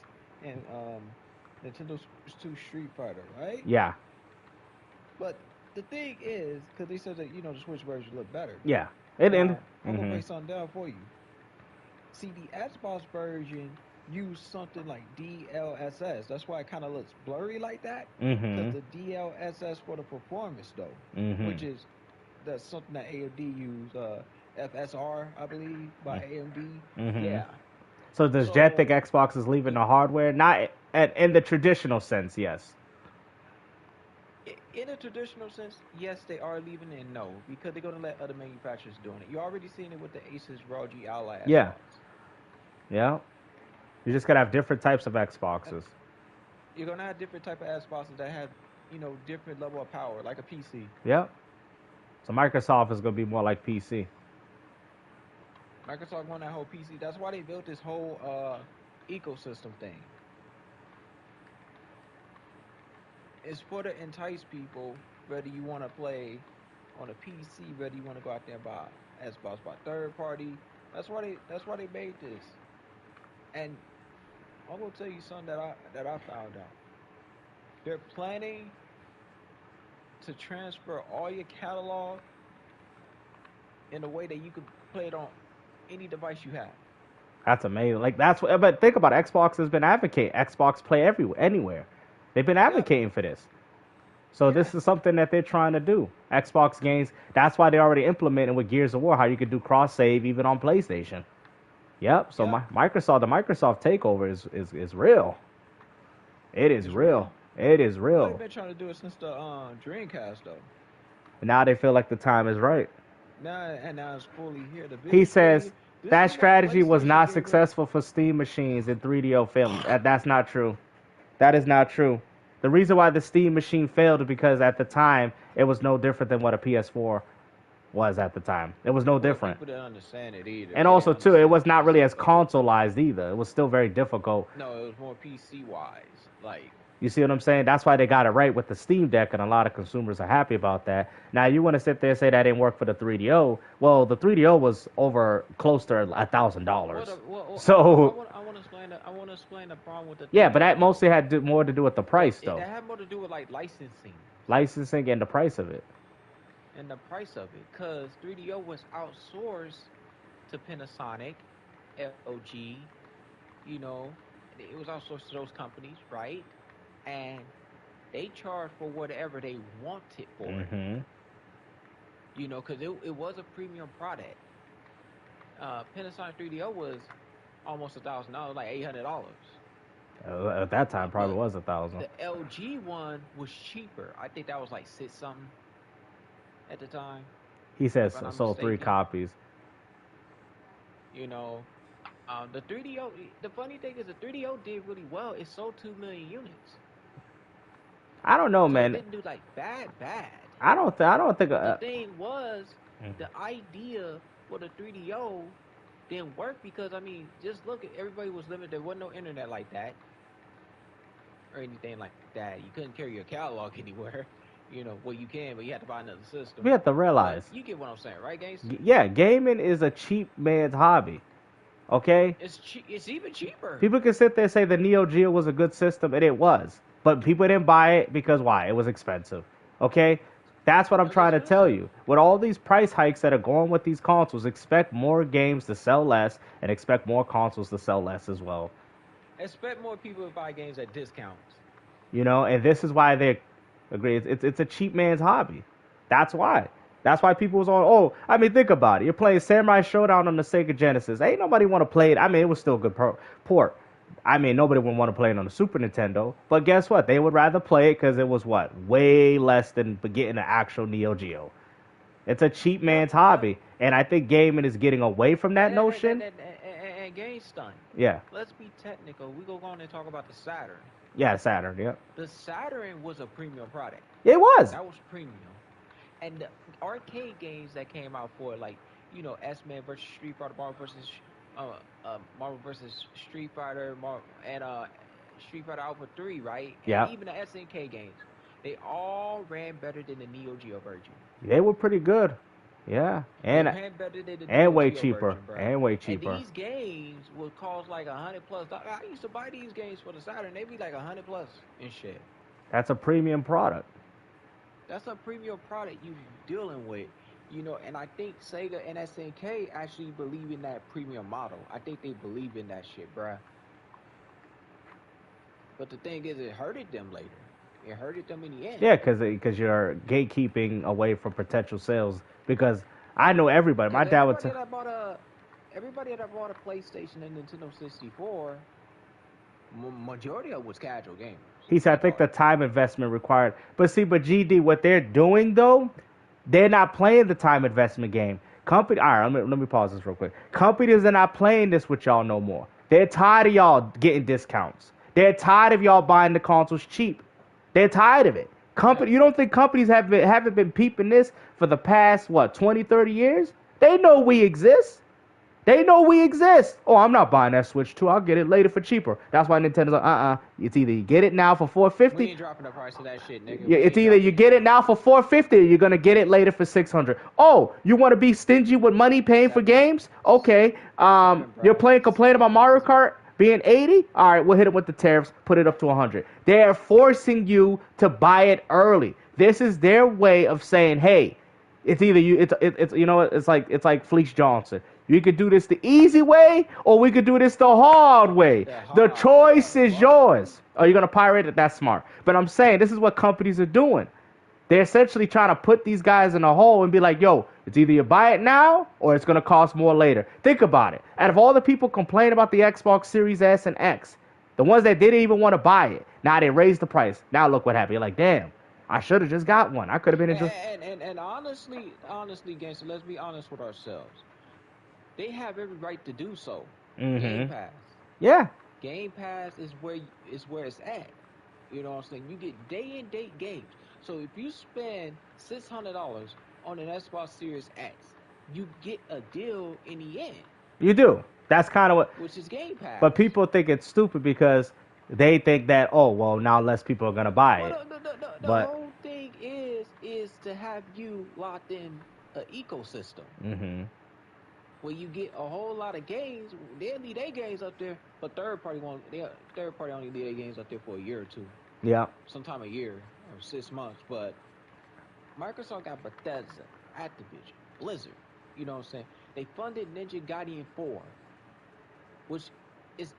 and Nintendo 2 Street Fighter, right? Yeah. But the thing is, because they said that, you know, the Switch version looked better. Yeah. And Now I'm gonna break something down for you. See, the Xbox version used something like DLSS. That's why it kind of looks blurry like that. Because mhm the DLSS for the performance though, which mhm is that's something that AMD use. FSR, I believe, by AMD. mhm. Yeah. So does Jet think So Xbox is leaving it, the hardware? Not in the traditional sense, yes. in a traditional sense, yes, they are leaving it. No, because they're gonna let other manufacturers doing it. You're already seeing it with the Asus ROG Ally Yeah, Xbox. yeah. You're just gonna have different types of Uh, Xboxes. You're gonna have different type of Xboxes that have different level of power, like a PC. Yep. So Microsoft is gonna be more like PC. Microsoft on that whole PC. That's why they built this whole ecosystem thing. It's for to entice people, whether you want to play on a PC, whether you want to go out there and buy Xbox by third party. That's why they made this. And I'm gonna tell you something that I found out. They're planning to transfer all your catalog in a way that you could play it on any device you have. That's amazing. Like that's what. But think about it. Xbox has been advocating Xbox Play everywhere, anywhere. They've been Yep. advocating for this. So Yeah. this is something that they're trying to do. Xbox games. That's why they already implemented with Gears of War how you could do cross save even on PlayStation. Yep. So Yep. the Microsoft takeover is real. It is It's real. real. It is Well, they've real. been trying to do it since the Dreamcast though. And now they feel like the time is right. Now it's fully here. The He biggest says failure. This that is why strategy was PlayStation not gave up. successful for Steam machines in 3DO film. That's not true. That is not true. The reason why the Steam machine failed is because at the time it was no different than what a PS4 was at the time. It was no Well, different. people didn't understand it either. And They didn't also too, it understand the was not really PC as thing. consoleized either. It was still very difficult. No, it was more PC wise. Like, You see what I'm saying? That's why they got it right with the Steam Deck, and a lot of consumers are happy about that. Now, you want to sit there and say that didn't work for the 3DO? Well, the 3DO was over close to what? $1,000. I So, want. I want to explain the problem with the yeah, but that 3DO. mostly had more to do with the price, though, That had more to do with like licensing licensing and the price of it. and the price of it, cause 3DO was outsourced to Panasonic, LG. You know, it was outsourced to those companies, right? And they charged for whatever they wanted for it. Hmm. Because it was a premium product. Panasonic 3DO was almost $1,000, like $800. At that time, probably But was 1,000. the LG one was cheaper. I think that was like six something at the time, He if says I'm not sold three mistaken. copies. You know, the 3DO. The funny thing is, the 3DO did really well. It sold 2 million units, I don't know, so it man. didn't do like bad. I don't think. The thing was, the idea for the 3DO didn't work because just look at everybody was limited. There wasn't no internet like that or anything like that. You couldn't carry your catalog anywhere. Well, you can, but you had to buy another system. We have to But realize, you get what I'm saying, right, gangster? yeah, gaming is a cheap man's hobby. Okay, It's even cheaper. people can sit there and say the Neo Geo was a good system, and it was, but people didn't buy it because why? It was expensive. Okay, that's what I'm It was trying to tell expensive. you. With all these price hikes that are going with these consoles, expect more games to sell less, and expect more consoles to sell less as well. Expect more people to buy games at discounts. And this is why they agree. It's a cheap man's hobby. That's why. That's why people was on. Oh, I mean, think about it. You're playing Samurai Showdown on the Sega Genesis. Ain't nobody want to play it. I mean, it was still a good port. I mean, nobody would want to play it on the Super Nintendo. But guess what? They would rather play it because it was what way less than getting an actual Neo Geo. It's a cheap Yep, man's yep. hobby, and I think gaming is getting away from that notion. And game stun. Yeah, Let's be technical. We go on and talk about the Saturn. yeah, Saturn. Yeah, The Saturn was a premium product. it was. That was premium. And the arcade games that came out for it, like S-Man versus Street Fighter, Marvel versus Street Fighter, and Street Fighter Alpha 3, right? And Yeah, even the SNK games, they all ran better than the Neo Geo version. they were pretty good. Yeah, They and ran better than the and Neo way Geo cheaper, version, bro. and way And cheaper. these games would cost like $100 plus. I used to buy these games for the Saturn. They be like 100 plus and shit. That's a premium product. That's a premium product you dealing with. You know, and I think Sega and SNK actually believe in that premium model. I think they believe in that shit, bruh. But the thing is, it hurted them later. It hurted them in the end. Yeah, because you're gatekeeping away from potential sales. Because I know everybody. My Because dad would. everybody that bought a PlayStation and Nintendo 64, majority of was casual gamers. He said, I They think bought the it. time investment required. But see, but GD, what they're doing though, they're not playing the time investment game. Company, all right, let me pause this real quick. Companies are not playing this with y'all no more. They're tired of y'all getting discounts. They're tired of y'all buying the consoles cheap. They're tired of it. Yeah. You don't think companies haven't been peeping this for the past, what, 20, 30 years? They know we exist. They know we exist. Oh, I'm not buying that Switch 2. I'll get it later for cheaper. That's why Nintendo's like, It's either you get it now for We 450. ain't dropping the price of that shit, nigga. Yeah, We it's ain't either you dropping it. get it now for 450 or you're gonna get it later for 600. Oh, you want to be stingy with money paying for Seven. games? Okay. Seven, You're bruh. playing complain about Mario Kart being 80? All right, we'll hit it with the tariffs, put it up to 100. They are forcing you to buy it early. This is their way of saying, hey, it's either you. It's you know it's like Fleece Johnson. You could do this the easy way, or we could do this the hard way. The The hard choice way. is What? yours. Are you gonna pirate it? That's smart. But I'm saying this is what companies are doing. They're essentially trying to put these guys in a hole and be like, yo, it's either you buy it now or it's gonna cost more later. Think about it. Out of all the people complaining about the Xbox Series S and X, the ones that didn't even want to buy it, now they raised the price. Now look what happened. You're like, damn, I should have just got one. I could have been into. And honestly, gangster, let's be honest with ourselves. They have every right to do so. Game Mm-hmm. Pass. Yeah. Game Pass is where it's at. You know what I'm saying? You get day and date games. So if you spend $600 on an Xbox Series X, you get a deal in the end, You do. That's kind of what. which is Game But Pass. people think it's stupid because they think that, oh, well, now less people are gonna buy Well, it. the But. whole thing is to have you locked in an ecosystem Mm-hmm. where you get a whole lot of games. They'll leave their games up there, but third party only leave their games up there for a year or two, Yeah. sometime a year or 6 months. But Microsoft got Bethesda, Activision, Blizzard. You know what I'm saying? They funded Ninja Gaiden 4, which is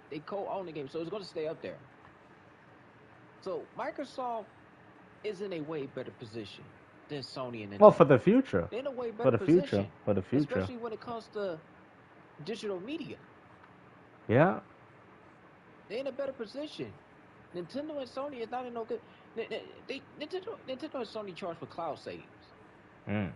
they co-own the game, so it's going to stay up there. So Microsoft is in a way better position than Sony and Well, for Nintendo. the future. They're in a way For better the future. position, For the future. especially when it comes to digital media. Yeah. They're in a better position. Nintendo and Sony is not in no good. Nintendo and Sony charge for cloud saves. Mm.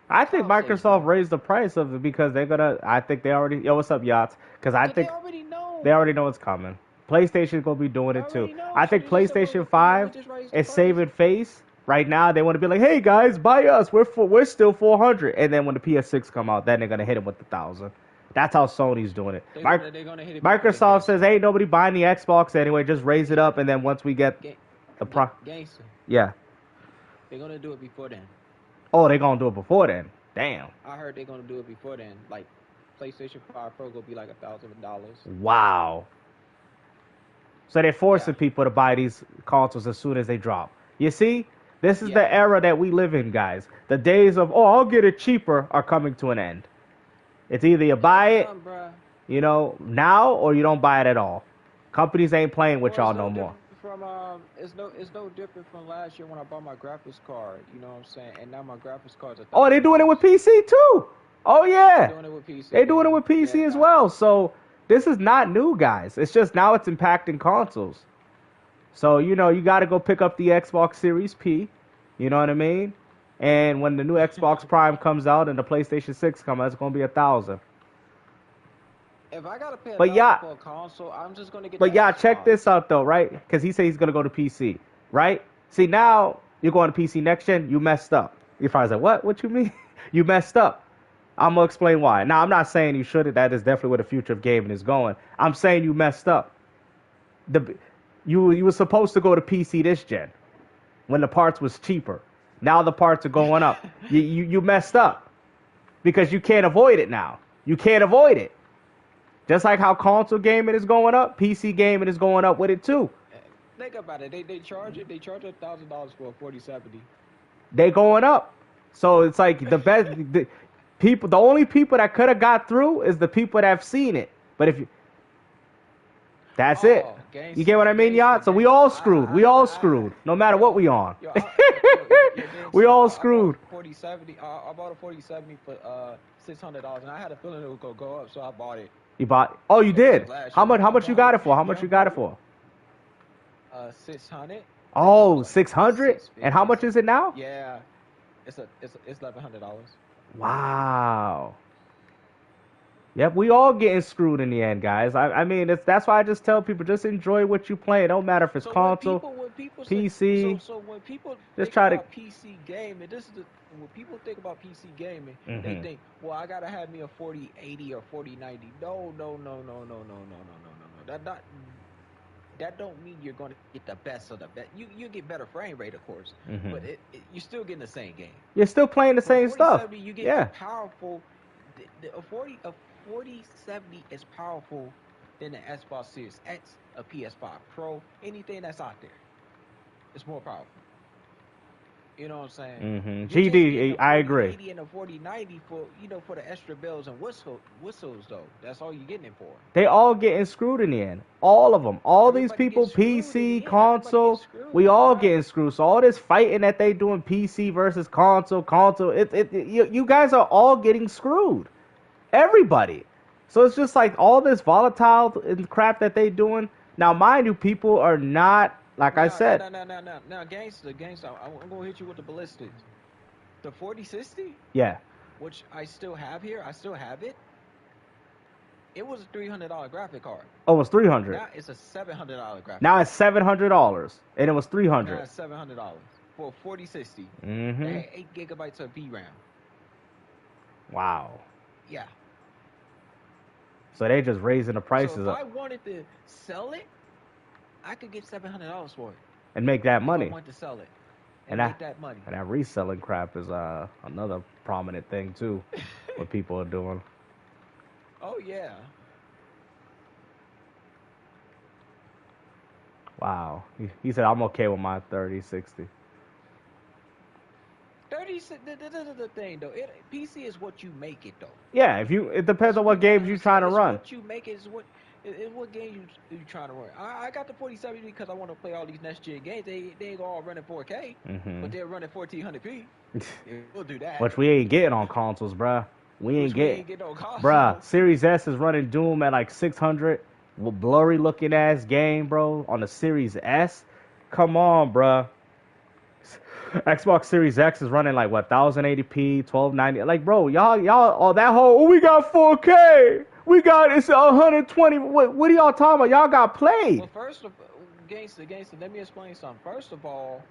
I think Cloud saves, Microsoft bro. raised the price of it because they're gonna. I think they already. Yo, what's up, yachts? Because I Cause they think already know. they already know it's coming. PlayStation's gonna be doing They it too. already know. I So think they just said, well, PlayStation we 5 just raised the is price. saving face right now. They want to be like, hey guys, buy us. We're still 400. And then when the PS6 come out, then they're gonna hit it with 1,000. That's how Sony's doing it. They're gonna hit it before then, Microsoft says, gangster. hey, nobody buying the Xbox anyway. Just raise it up, and then once we get Ga- the pro, Gangster. yeah. They're gonna do it before then. Oh, they're gonna do it before then. Damn. I heard they're gonna do it before then. Like PlayStation 5 Pro gonna be like $1,000. Wow. So they're Yeah, forcing people to buy these consoles as soon as they drop. You see, this is yeah. the era that we live in, guys. The days of, oh, I'll get it cheaper are coming to an end. It's either you It's buy it, done, bruh. now or you don't buy it at all. Companies ain't playing with Well, it's y'all no no more. different from it's no different from last year when I bought my graphics card. You know what I'm saying? And now my graphics card's a Oh, they're thousand doing it with dollars. PC too. Oh They're yeah. doing it with They're PC. doing it with PC as Yeah. well. So this is not new, guys. It's just now it's impacting consoles. So, you got to go pick up the Xbox Series P. You know what I mean? And when the new Xbox Prime comes out and the PlayStation 6 comes out, it's going to be 1,000. If I gotta pay a But thousand yeah, for a console, I'm just gonna get the but yeah, check this Xbox. out though, right? Because he said he's going to go to PC, right? See, now you're going to PC next gen, you messed up. Your father's like, what? What you mean? You messed up. I'm going to explain why. Now, I'm not saying you shouldn't. That is definitely where the future of gaming is going. I'm saying you messed up. The You were supposed to go to PC this gen when the parts was cheaper. Now the parts are going up. You messed up because you can't avoid it now. You can't avoid it. Just like how console gaming is going up, PC gaming is going up with it too. Think about it. They charge $1,000 for a 4070. They going up. So it's like the best people. The only people that could have got through is the people that have seen it. But if you, that's it. Oh, You get gangster, what I mean, y'all? gangster, So we gangster. all screwed. We all screwed. No matter what Yo, we on. yo, We gangster. all I bought screwed. a 4070. I bought a 4070 for $600, and I had a feeling it was gonna go up, so I bought it. You bought. Oh, you And this did. was last How year. much? How I much you bought got it. it for? How much Yeah, I you got bought it it. for? 600. I think it was Oh, like 600. And how 650. much is it now? Yeah, it's $1,100. Wow. Yep, we all getting screwed in the end, guys. I mean, that's why I just tell people just enjoy what you play. It don't matter if it's So console, when people say PC. when people Just think try to. about PC gaming, this is the when people think about PC gaming, they Hmm. think, well, I gotta have me a 4080 or 4090. No, no, no, no, no, no, no, no, no, no, no. That don't mean you're gonna get the best of the best. You get better frame rate, of course, but Hmm. you're still getting the same game. You're still playing the For a same stuff. 4070, you get the Yeah. powerful. A 4070 is powerful than the Xbox Series X, a PS5 Pro, anything that's out there. It's more powerful. You know what I'm saying? You're just getting GD, a I agree. 4080 and a 4090 for for the extra bells and whistles though. That's all you're getting it for. They all getting screwed in the end. All of them. All these Everybody people, gets screwed in PC, the end. Everybody gets console, we screwed, all bruh. getting screwed. So all this fighting that they doing PC versus console, you guys are all getting screwed. Everybody. So it's just like all this volatile and crap that they doing. Now, mind you, people are not, like I said, Now, gangster. I'm gonna hit you with the ballistics. The 4060, yeah. which I still have here. I still have it. It was a $300 graphic card. Oh, it was 300. Now it's a $700 graphic Now it's card. $700, and it was Now 300. it's $700 for a 4060 that Mm-hmm. had 8 GB of VRAM. Wow. Yeah. So they just raising the So if prices I up wanted to sell it, I could get $700 for it and make that if I money. wanted to sell it And and make that money. that reselling crap is another prominent thing too, what people are doing. Oh yeah. Wow. He said I'm okay with my 3060. 30. This is the thing though. PC is what you make it though. Yeah, if you it depends That's on what what people don't games you're trying understand. to It's run. what you make. It's what game you trying to run. I got the 4070 because I want to play all these next gen games. They ain't all running 4K, Hmm. but they're running 1400p. We'll do that. Which we ain't getting on consoles, bruh. We ain't Which we getting. ain't getting on Bruh, console. Series S is running Doom at like 600. With blurry looking ass game, bro, on the Series S. Come on, bruh. Xbox Series X is running like what 1080p, 1290. Like, bro, y'all, all that whole we got 4K, we got it's 120. What are y'all talking about? Y'all got played. Well, first of gangster, let me explain something. First of all,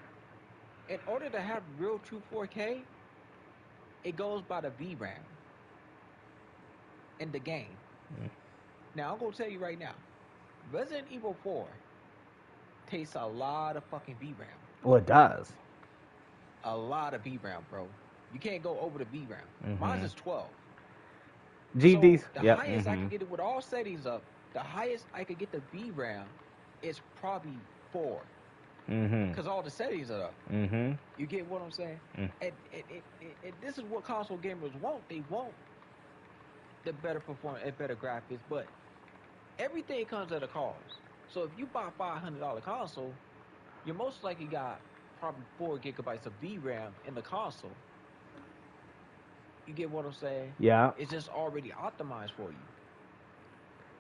in order to have real true 4K, it goes by the VRAM in the game. Now I'm gonna tell you right now, Resident Evil 4 takes a lot of fucking VRAM. Well, it does. A lot of VRAM, bro. You can't go over the VRAM. Mine is 12. So GDs. the Yep. highest I could get it with all settings up, the highest I could get the VRAM is probably 4. Because all the settings are up. You get what I'm saying? And this is what console gamers want. They want the better performance and better graphics, but everything comes at a cost. So if you buy a $500 console, you most likely got probably 4 GB of VRAM in the console. You get what I'm saying? Yeah. It's just already optimized for you.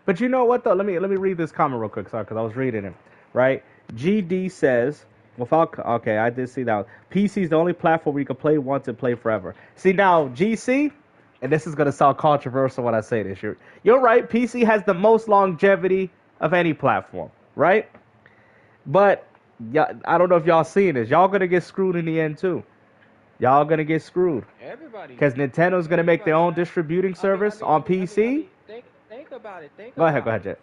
But you know what though? Let me read this comment real quick, sorry, because I was reading it. Right? GD says, without okay, I did see that. PC is the only platform where you can play once and play forever. See now, GC, and this is gonna sound controversial when I say this. You're right. PC has the most longevity of any platform, right? But yeah, I don't know if y'all seeing this. Y'all gonna get screwed in the end too. Y'all gonna get screwed Everybody, because Nintendo's gonna make their everybody, own man. distributing service on PC. Think about it. Think Go ahead, about it. Jet.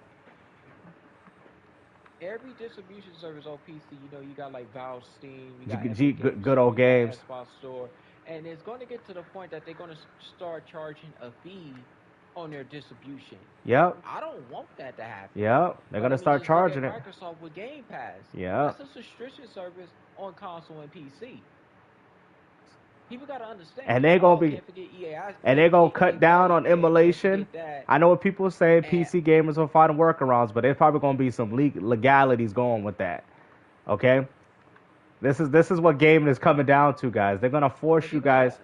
Every distribution service on PC, you got like Valve, Steam, you got G, Epic good, Games good Store, old you got games. Xbox Store, and it's going to get to the point that they're going to start charging a fee on their distribution. Yep. I don't want that to happen. Yep. They're gonna start charging it. Microsoft with Game Pass. Yeah. That's a subscription service on console and PC. People gotta understand. And they're gonna be Can't forget EA. and they're gonna cut down on Can't emulation. forget that. I know what people are saying, And PC gamers will find workarounds, but there's probably gonna be some legalities going with that. Okay, this is what gaming is coming down to, guys. They're gonna force but you you gotta. guys.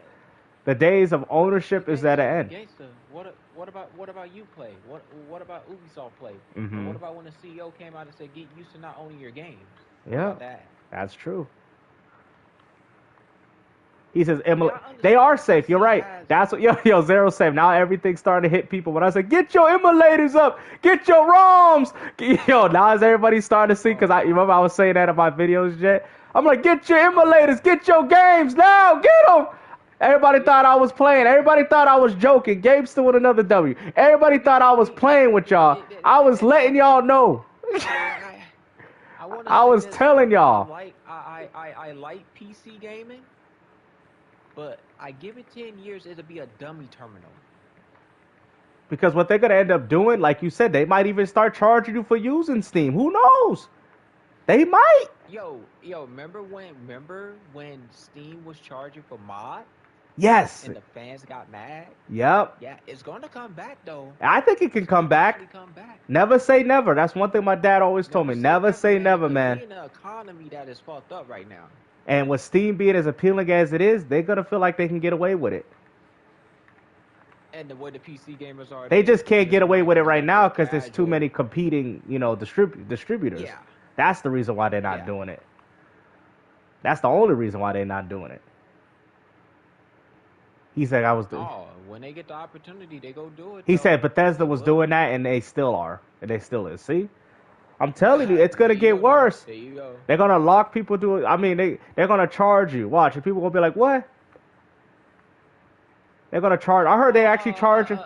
The days of But ownership is at an end. gangster. What about you play? What about Ubisoft play? And Hmm. what about when the CEO came out and said get used to not owning your games? What Yeah, about that? that's true. He says, I mean, I they are understand safe. You're PC right. has. That's what, yo, zero safe. Now everything's starting to hit people. When I say, get your emulators up, get your ROMs. Yo, now is everybody starting to see? Because Oh, you remember I was saying that in my videos, Jet? I'm like, get your oh, emulators, get your games now, get them. Everybody yeah. thought I was playing. Everybody thought I was joking. Gabe still with another W. Everybody thought I was playing with y'all. I was letting y'all know. I I want to I say was this, telling right? y'all. I like PC gaming, but I give it 10 years, it'll be a dummy terminal. Because what they're gonna end up doing, like you said, they might even start charging you for using Steam. Who knows? They might. Remember when Steam was charging for mod Yes. and the fans got mad? Yep. Yeah, it's gonna come back though. I think it can It's gonna come back. eventually come back. Never say never. That's one thing my dad always told Never me. say Never never, say man, never, because man. we in an economy that is fucked up right now. And with Steam being as appealing as it is, they're gonna feel like they can get away with it. And the way the PC gamers are, They just can't get away might with it just right be now more because there's too many casual. competing, distributors. Yeah, That's the reason why they're not yeah. doing it. That's the only reason why they're not doing it. He said I was doing. Oh, when they get the opportunity, they go do it He though. said Bethesda They was will. doing that, and they still are, and they still is. See, I'm telling you, it's There gonna you get go now. worse. There you go. They're gonna lock people to it. I mean, they're gonna charge you. Watch, and people gonna be like, "What?" They're gonna charge. I heard they actually charge you.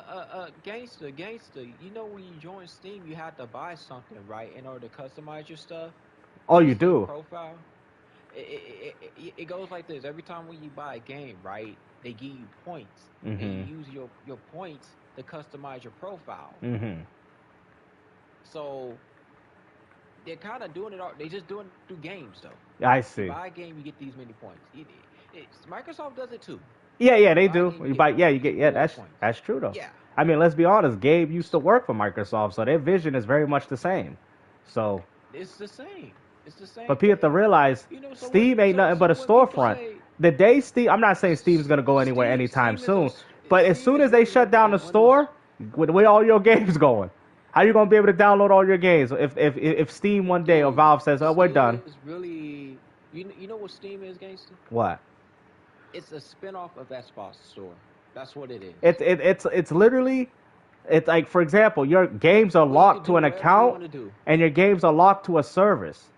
Gangster. You know when you join Steam, you have to buy something, right, in order to customize your stuff, Oh, your you Steam do. profile. It goes like this. Every time when you buy a game, right, they give you points, and you Mhm. use your points to customize your profile. Mhm. So they're kind of doing it all. They just doing it through games, though. I You see. buy a game, you get these many points. Microsoft does it too. Yeah, yeah, You they buy a do. game, You buy, yeah, you you get, get yeah. more That's points. that's true though. Yeah. I mean, let's be honest. Gabe used to work for Microsoft, so their vision is very much the same. So, It's the same. It's the same but people have to thing. realize So when Steam ain't nothing but a when people storefront. say The day Steam, I'm not saying Steam's gonna go anywhere anytime soon, but as Steam soon is as they really shut down the one of those. store, where all your games going? How you gonna be able to download all your games if Steam one day or Dude, Valve says, "Oh, we're Steam done"? is really you know what Steam is, gangster? What? It's a spinoff of Xbox Store. That's what it is. It's literally, it's like, for example, your games are Where you can locked do to an whatever you account want to do. and your games are locked to a service.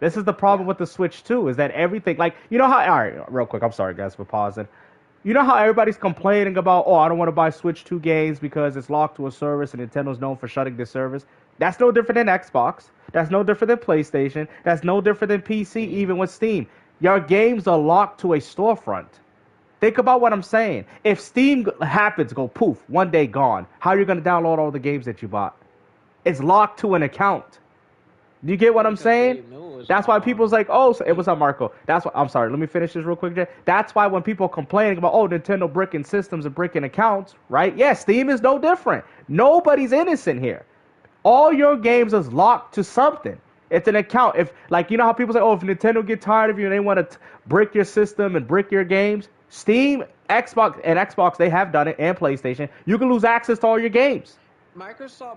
This is the problem Yeah. with the Switch too, is that everything, like, you know how, all right, real quick, I'm sorry guys for pausing. You know how everybody's complaining about, oh, I don't want to buy Switch 2 games because it's locked to a service and Nintendo's known for shutting this service? That's no different than Xbox. That's no different than PlayStation. That's no different than PC, Steam. even with Steam. Your games are locked to a storefront. Think about what I'm saying. If Steam happens, go poof, one day gone, how are you going to download all the games that you bought? It's locked to an account. Do you get what I'm Because saying? Gabe knows That's why people's like, oh, so, it he was on Marco. That's why, I'm sorry, let me finish this real quick, Jay. That's why when people complaining about, oh, Nintendo bricking systems and bricking accounts, right? Yeah, Steam is no different. Nobody's innocent here. All your games is locked to something. It's an account. If, like, you know how people say, oh, if Nintendo get tired of you and they want to brick your system and brick your games, Steam, Xbox, they have done it, and PlayStation. You can lose access to all your games.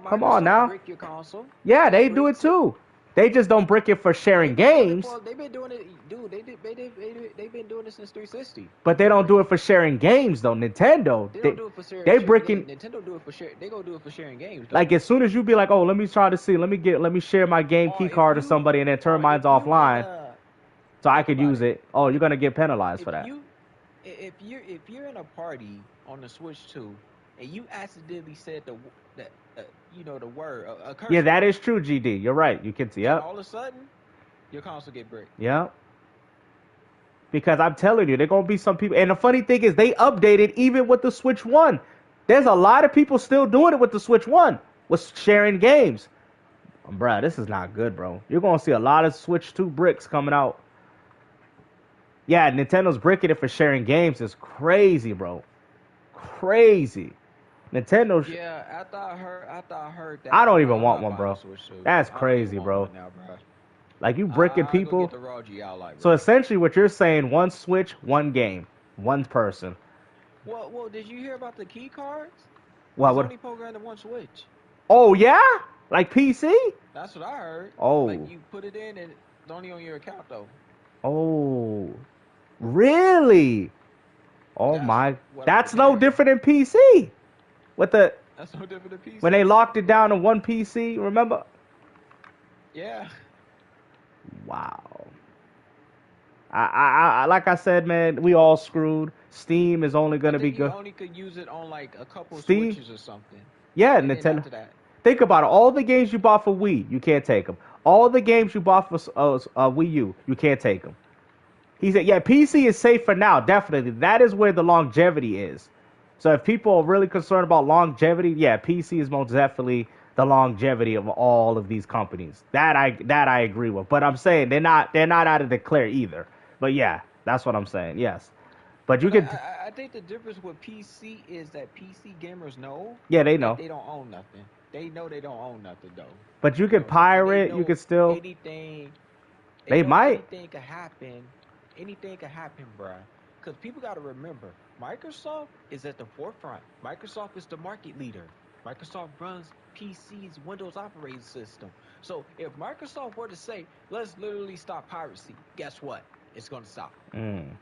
Come on Microsoft now. brick your console. Yeah, They they do it bricks it. too. They just don't brick it for sharing games, They've been doing it, dude. They've been doing it since 360. but they don't do it for sharing games though. Nintendo, They don't do it for they sharing bricking. games. Nintendo do it for share. They go do it for sharing games. Though. Like as soon as you be like, oh, let me try to see, let me share my game Or key if card to you, somebody and then turn or mine if you in offline a, so I think could about use it. it. Oh, you're gonna get penalized for If that. you, if you're in a party on the Switch 2 and you accidentally said the the word a curse Yeah, that word, is true, GD. You're right. You can see. and Yep. all of a sudden your console get bricked. Yep. Because I'm telling you, there gonna be some people. And the funny thing is, they updated even with the Switch One. There's a lot of people still doing it with the Switch One, with sharing games. Bruh, this is not good, bro. You're gonna see a lot of Switch 2 bricks coming out. Yeah, Nintendo's bricking it for sharing games is crazy, bro. Crazy. Nintendo. Yeah, after I heard that, I don't even I'm want not one, buying a bro. Switch 2. That's I don't even crazy, want bro. one now, bro. Like you bricking I go get people. the raw GI So library. essentially, what you're saying, one Switch, one game, one person. Well, did you hear about the key cards? What It's would? only programmed to one Switch. Oh yeah, like PC. That's what I heard. Like Oh, you put it in and it's only on your account though. oh, really? Oh That's my, what I've that's been no hearing. different than PC. With the That's no different than when they PC. locked it down Yeah. to one PC, remember? Yeah. Wow. Like I said, man, we all screwed. Steam is only I gonna be think you good. only could use it on like a couple Steam, switches or something. yeah, And then Nintendo. after that, Think about it. All the games you bought for Wii, you can't take them. All the games you bought for Wii U, you can't take them. He said, yeah, PC is safe for now, definitely. That is where the longevity is. So if people are really concerned about longevity, yeah, PC is most definitely the longevity of all of these companies. That I agree with. But I'm saying they're not out of the clear either. But yeah, that's what I'm saying. Yes. But you but can I think the difference with PC is that PC gamers know yeah, they that know. they don't own nothing. They know they don't own nothing though. But you You know can what I'm saying? And they pirate, you can know still anything. They they know might. anything could happen. Anything could happen, bruh. Because people got to remember, Microsoft is at the forefront. Microsoft is the market leader. Microsoft runs PC's Windows operating system. So if Microsoft were to say, let's literally stop piracy, guess what? It's going to stop. Mm,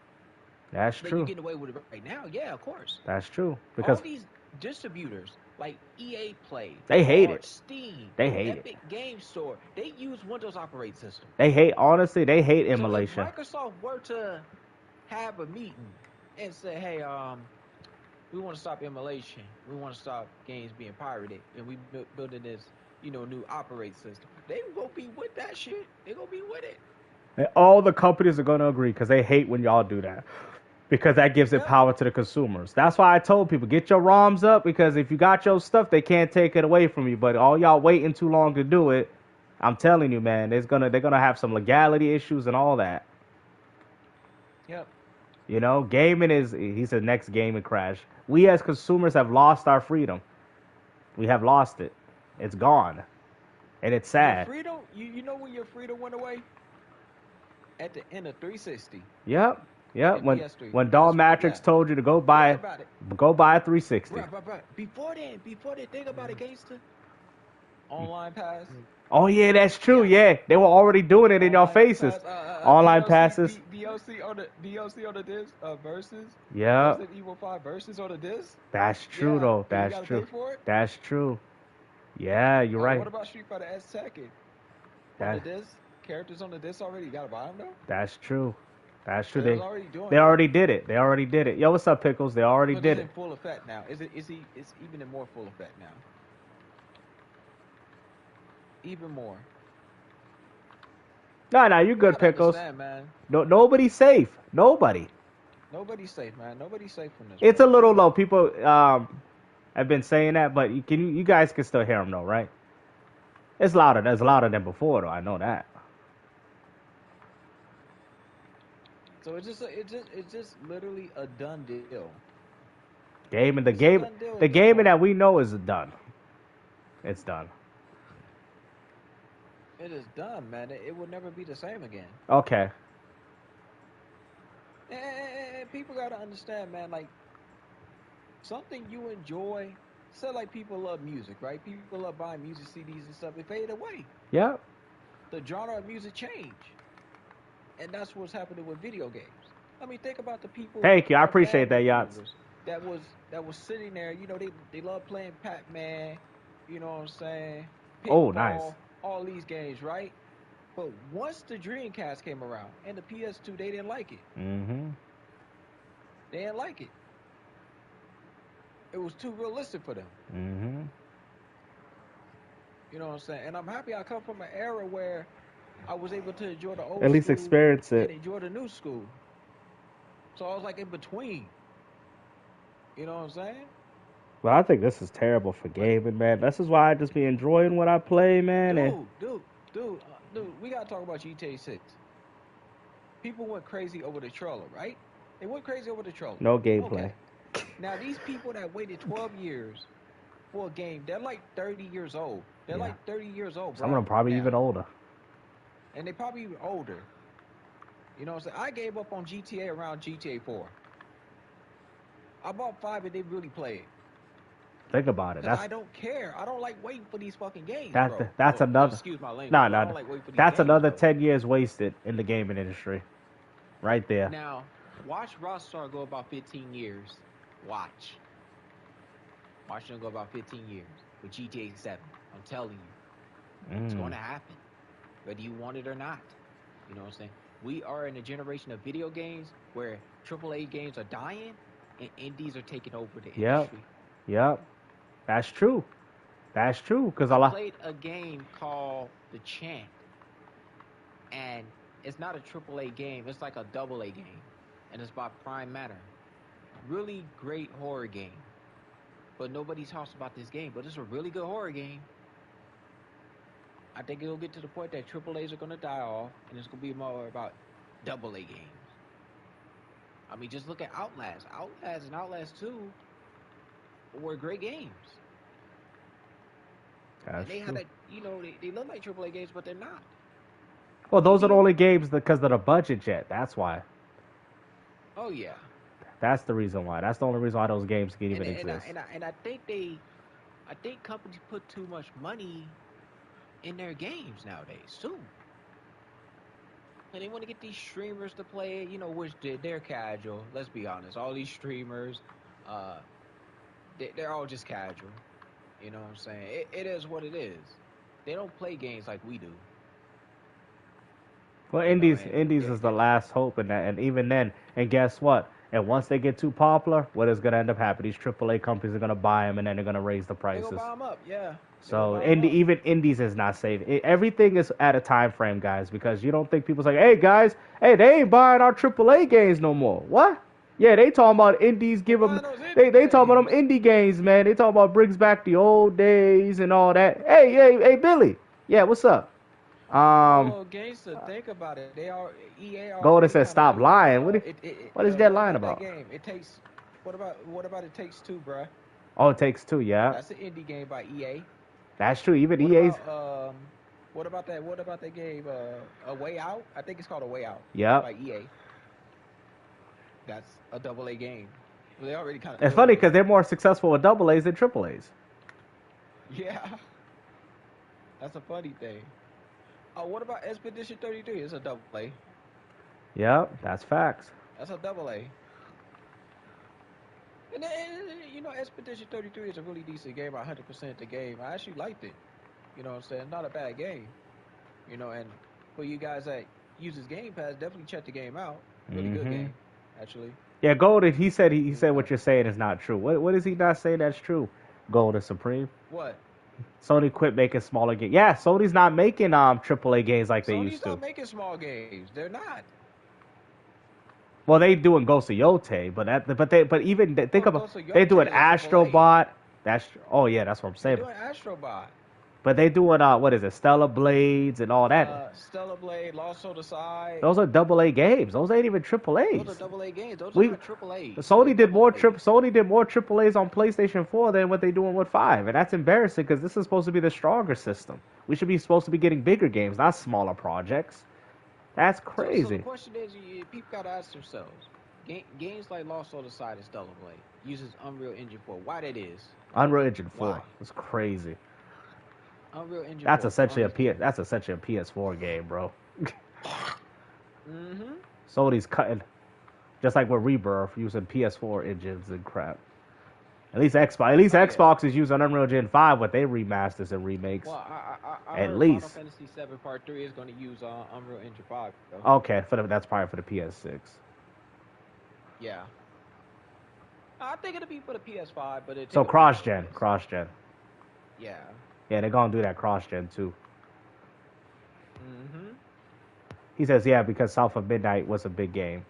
that's That you true. getting away with it right now? Yeah, of course. That's true. All Because these distributors like EA Play they hate or it. Steam, They hate it. Epic Game Store, they use Windows operating system. They hate honestly, they hate So if emulation. Microsoft were to have a meeting and say, "Hey, we want to stop emulation. We want to stop games being pirated, and we building this, new operating system." They gonna be with that shit. They gonna be with it. And all the companies are gonna agree because they hate when y'all do that. Because that gives it Yep. power to the consumers. That's why I told people get your ROMs up because if you got your stuff, they can't take it away from you. But all y'all waiting too long to do it, I'm telling you, man, they're gonna have some legality issues and all that. Yep. Gaming is he's the next gaming crash. We as consumers have lost our freedom. We have lost it. It's gone, and it's Your sad. freedom. You know when your freedom went away at the end of 360 Yep, yep. and PS3. When Dawn That's Matrix yeah. told you to Forget about it, go buy a 360. bro. Before they think about it, gangster. Online pass. Oh yeah, that's true. Yeah. Yeah, they were already doing it in your Online faces. pass. Online passes. DLC on the disc. Versus Yeah, Resident Evil 5 versus on the disc. that's true Yeah, though. and you That's gotta true. pay for it. That's true. Yeah, you're right. What about Street Fighter S Tekken on the That disc? Characters on the disc already. You gotta buy them though. that's true. That's true. So they was already doing They it, already did it. They already did it. Yo, what's up, Pickles? They already but it's did in it. full effect now. Is it? Is he? It's even in more full effect now. Even more. No, you You good, gotta Pickles. understand, man. No, nobody's safe. Nobody. Nobody's safe, man. Nobody's safe from this. It's Bro. a little low. People have been saying that, but you guys can still hear them though, right? It's louder. It's louder than before, though. I know that. So it's just literally a done deal. Gaming, the It's a game, done deal the at this gaming point. that we know is done. It's done. It is done, man. It will never be the same again. Okay. And people gotta understand, man. Like something you enjoy. Say like people love music, right? People love buying music CDs and stuff. It fade away. Yep. The genre of music change, and that's what's happening with video games. I mean, think about the people, Thank you. I the appreciate that, family Yachts. members that was sitting there. They love playing Pac-Man. You know what I'm saying? Oh, nice. Pitfall, all these games, right? But once the Dreamcast came around and the PS2, they didn't like it. Mm-hmm. They didn't like it. It was too realistic for them. Mm-hmm. You know what I'm saying? And I'm happy I come from an era where I was able to enjoy the old At least school experience and it. enjoy the new school. So I was like in between. You know what I'm saying? But I think this is terrible for But gaming, man. This is why I just be enjoying what I play, man. And dude, we gotta talk about GTA 6. People went crazy over the trailer, right? They went crazy over the trailer. No gameplay. Okay. Now these people that waited 12 years for a game, they're like 30 years old. They're Yeah. like 30 years old, Some of bro. them probably Now, even older. and they probably even older. You know what I'm saying? I gave up on GTA around GTA 4. I bought 5 and didn't really play it. Think about it. Because I don't care. I don't like waiting for these fucking games, bro. That's another. Excuse my No, language, but I no, don't like waiting for these that's games, another bro. 10 years wasted in the gaming industry, right there. Now, watch Rockstar go about 15 years. Watch. Watch them go about 15 years with GTA 7. I'm telling you. It's going to happen. Whether you want it or not. You know what I'm saying? We are in a generation of video games where AAA games are dying and indies are taking over the industry. Yep. That's true. That's true. Because I played a game called The Chant. And it's not a AAA game. It's like a AA game. And it's by Prime Matter. Really great horror game. But nobody talks about this game. But it's a really good horror game. I think it'll get to the point that AAAs are going to die off. And it's going to be more about AA games. I mean, just look at Outlast. Outlast and Outlast 2 were great games. That's they had that, you know, they look like AAA games, but they're not. Well, those are the only games because of the budget jet. That's why. Oh yeah. That's the reason why. That's the only reason why those games can even exist. And I think companies put too much money in their games nowadays too. And they want to get these streamers to play it, you know, which they're casual. Let's be honest. All these streamers, they're all just casual. You know what I'm saying? It is what it is. They don't play games like we do. Well, indies is the last hope, and even then, and guess what? And once they get too popular, what is going to end up happening? These AAA companies are going to buy them, and then they're going to raise the prices. They're going to buy them up, yeah. So even indies is not safe. Everything is at a time frame, guys, because you don't think people say, "Hey guys, hey, they ain't buying our AAA games no more." What? Yeah, they talking about indies. Give them. They talking about them indie games, man. They talking about brings back the old days and all that. Hey, Billy. Yeah, what's up? Gangsta, think about it. EA. Golden said, "Stop lying." What is that lying about? That game. It takes. What about It Takes Two, bruh? Oh, It Takes Two, yeah. That's an indie game by EA. That's true. Even EA's. What about that game? A Way Out. I think it's called A Way Out. Yeah. By EA. That's a AA game. Well, they already kind of. It's funny because they're more successful with AA's than AAA's. Yeah. That's a funny thing. Oh, what about Expedition 33? It's a AA. Yeah, that's facts. That's a AA. And you know, Expedition 33 is a really decent game. 100% the game. I actually liked it. You know what I'm saying? Not a bad game. You know, and for you guys that uses Game Pass, definitely check the game out. Really good game, actually. Yeah, Golden. He said what you're saying is not true. What is he not saying that's true? Golden Supreme. What? Sony quit making smaller games. Yeah, Sony's not making AAA games like they used to. Sony's not making small games. They're not. Well, they doing Ghost of Yotei, but even think about they doing Astrobot. That's what I'm saying. They're doing Astrobot. But they doing what is it, Stellar Blades and all that. Stellar Blade, Lost on the Side. Those are AA games. Those ain't even AAAs. Those are AA games. Those are not AAAs. Sony did more AAAs on PlayStation 4 than what they doing with 5, and that's embarrassing because this is supposed to be the stronger system. We should be supposed to be getting bigger games, not smaller projects. That's crazy. So the question is, people gotta ask themselves: games like Lost on the Side and Stellar Blade uses Unreal Engine 4. Why that is? Unreal Engine 4. It's crazy. Unreal Engine. That's essentially a PS4 game, bro. Sony's cutting, just like with Rebirth, using PS4 engines and crap. At least Xbox is using Unreal Engine 5 with their remasters and remakes. Well, I at heard least Final Fantasy 7 Part 3 is going to use Unreal Engine 5. Though. Okay, that's probably for the PS6. Yeah. I think it'll be for the PS5, but so cross-gen. Yeah. Yeah, they're gonna do that cross-gen too. He says, yeah, because South of Midnight was a big game.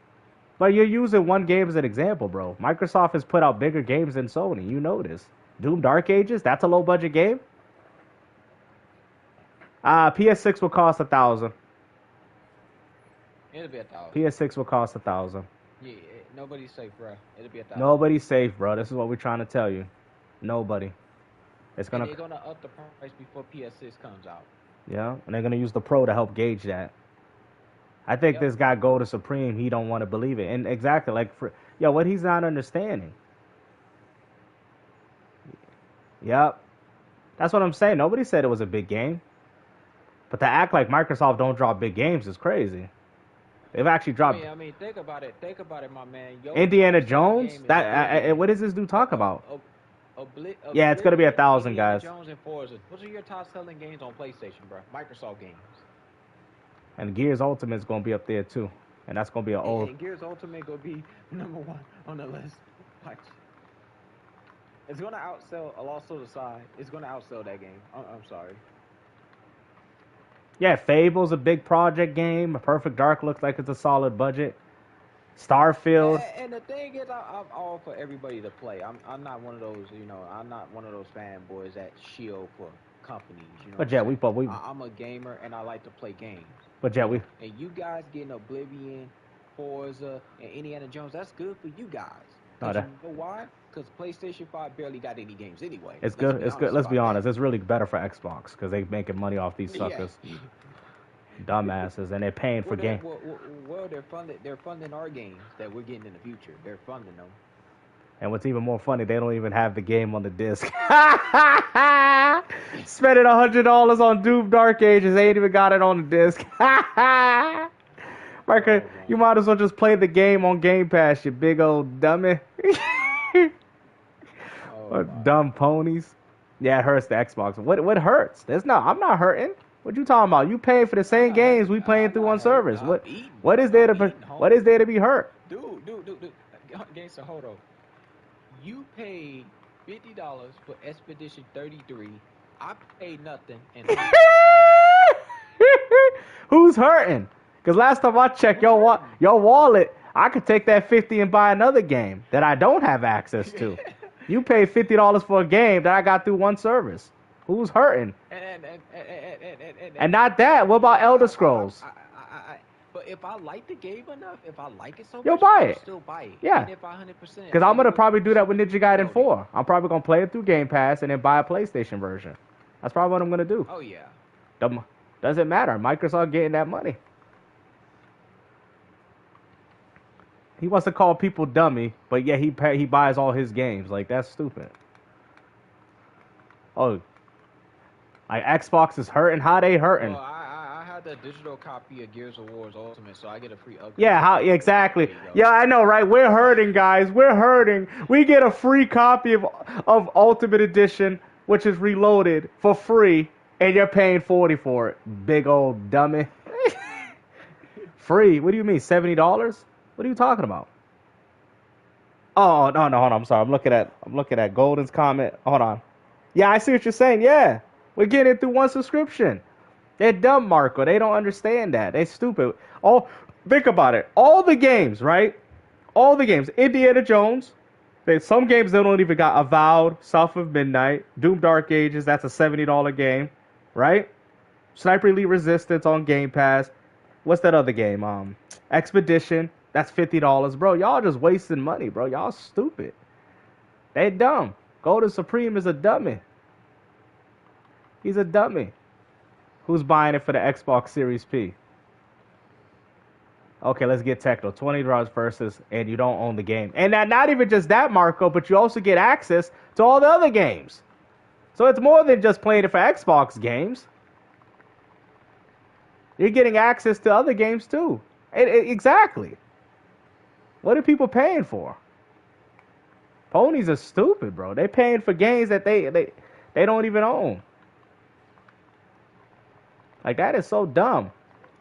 But you're using one game as an example, bro. Microsoft has put out bigger games than Sony. You know this. Doom Dark Ages, that's a low-budget game. PS6 will cost $1,000. It'll be 1,000. PS6 will cost 1,000. Yeah, nobody's safe, bro. It'll be 1,000. Nobody's safe, bro. This is what we're trying to tell you. Nobody. It's And gonna. they're gonna up the price before PS6 comes out. Yeah, and they're gonna use the Pro to help gauge that. I think this guy Go to Supreme, he don't want to believe it, and exactly like what he's not understanding. Yep, that's what I'm saying. Nobody said it was a big game, but to act like Microsoft don't drop big games is crazy. They've actually dropped. I mean, think about it, my man. Indiana Jones. That what does this dude talk about? Yeah, it's gonna be 1,000, guys. Jones and Forza. Those are your top selling games on PlayStation, bro. Microsoft games. And Gears Ultimate is gonna be up there too, and that's gonna be an old. And Gears Ultimate gonna be #1 on the list. Watch. It's gonna outsell. I'll also decide. It's gonna outsell that game. I'm sorry. Yeah, Fable's a big project game. Perfect Dark looks like it's a solid budget. Starfield. And the thing is, I'm all for everybody to play. I'm not one of those, I'm not one of those fanboys that shield for companies. But yeah, I'm a gamer and I like to play games. But yeah, and you guys getting Oblivion, Forza, and Indiana Jones, that's good for you guys. You know why? Because PlayStation 5 barely got any games anyway. It's good. It's good. Let's be honest. It's really better for Xbox because they're making money off these suckers. Yeah. Dumbasses, and they're paying for games. Well, they're funding our games that we're getting in the future. They're funding them. And what's even more funny, they don't even have the game on the disc. Spending $100 on Doom Dark Ages, they ain't even got it on the disc. Marker, you might as well just play the game on Game Pass, you big old dummy. Dumb ponies. Yeah, it hurts the Xbox. What hurts? I'm not hurting. What you talking about? You paying for the same games we playing through on service. What is there to be hurt? Dude. Gangsta, hold on. You paid $50 for Expedition 33. I paid nothing. And who's hurting? Because last time I checked your wallet, I could take that 50 and buy another game that I don't have access to. You paid $50 for a game that I got through one service. Who's hurting? And not that. What about Elder Scrolls? But if I like the game enough, if I like it so much, you'll buy it. I'll still buy it. Yeah. And if I 100%. Because I'm going to probably do that with Ninja Gaiden 4. I'm probably going to play it through Game Pass and then buy a PlayStation version. That's probably what I'm going to do. Oh, yeah. Doesn't matter. Microsoft getting that money. He wants to call people dummy, but yeah, he buys all his games. Like, that's stupid. Oh. Like, Xbox is hurting? How they hurting? Well, I had the digital copy of Gears of War Ultimate, so I get a free upgrade. Yeah, exactly. Yeah, I know, right? We're hurting, guys. We're hurting. We get a free copy of Ultimate Edition, which is reloaded for free, and you're paying $40 for it. Big old dummy. Free? What do you mean, $70? What are you talking about? Oh, no, hold on. I'm sorry. I'm looking at Golden's comment. Hold on. Yeah, I see what you're saying. Yeah. We're getting it through one subscription. They're dumb, Marco. They don't understand that. They're stupid. Think about it. All the games, right? All the games. Indiana Jones. Some games they don't even got Avowed, South of Midnight, Doom Dark Ages. That's a $70 game, right? Sniper Elite Resistance on Game Pass. What's that other game? Expedition. That's $50. Bro, y'all just wasting money, bro. Y'all stupid. They dumb. Golden Supreme is a dummy. He's a dummy. Who's buying it for the Xbox Series P? Okay, let's get technical. $20 versus, and you don't own the game. And not even just that, Marco, but you also get access to all the other games. So it's more than just playing it for Xbox games. You're getting access to other games too. Exactly. What are people paying for? Ponies are stupid, bro. They're paying for games that they don't even own. Like, that is so dumb.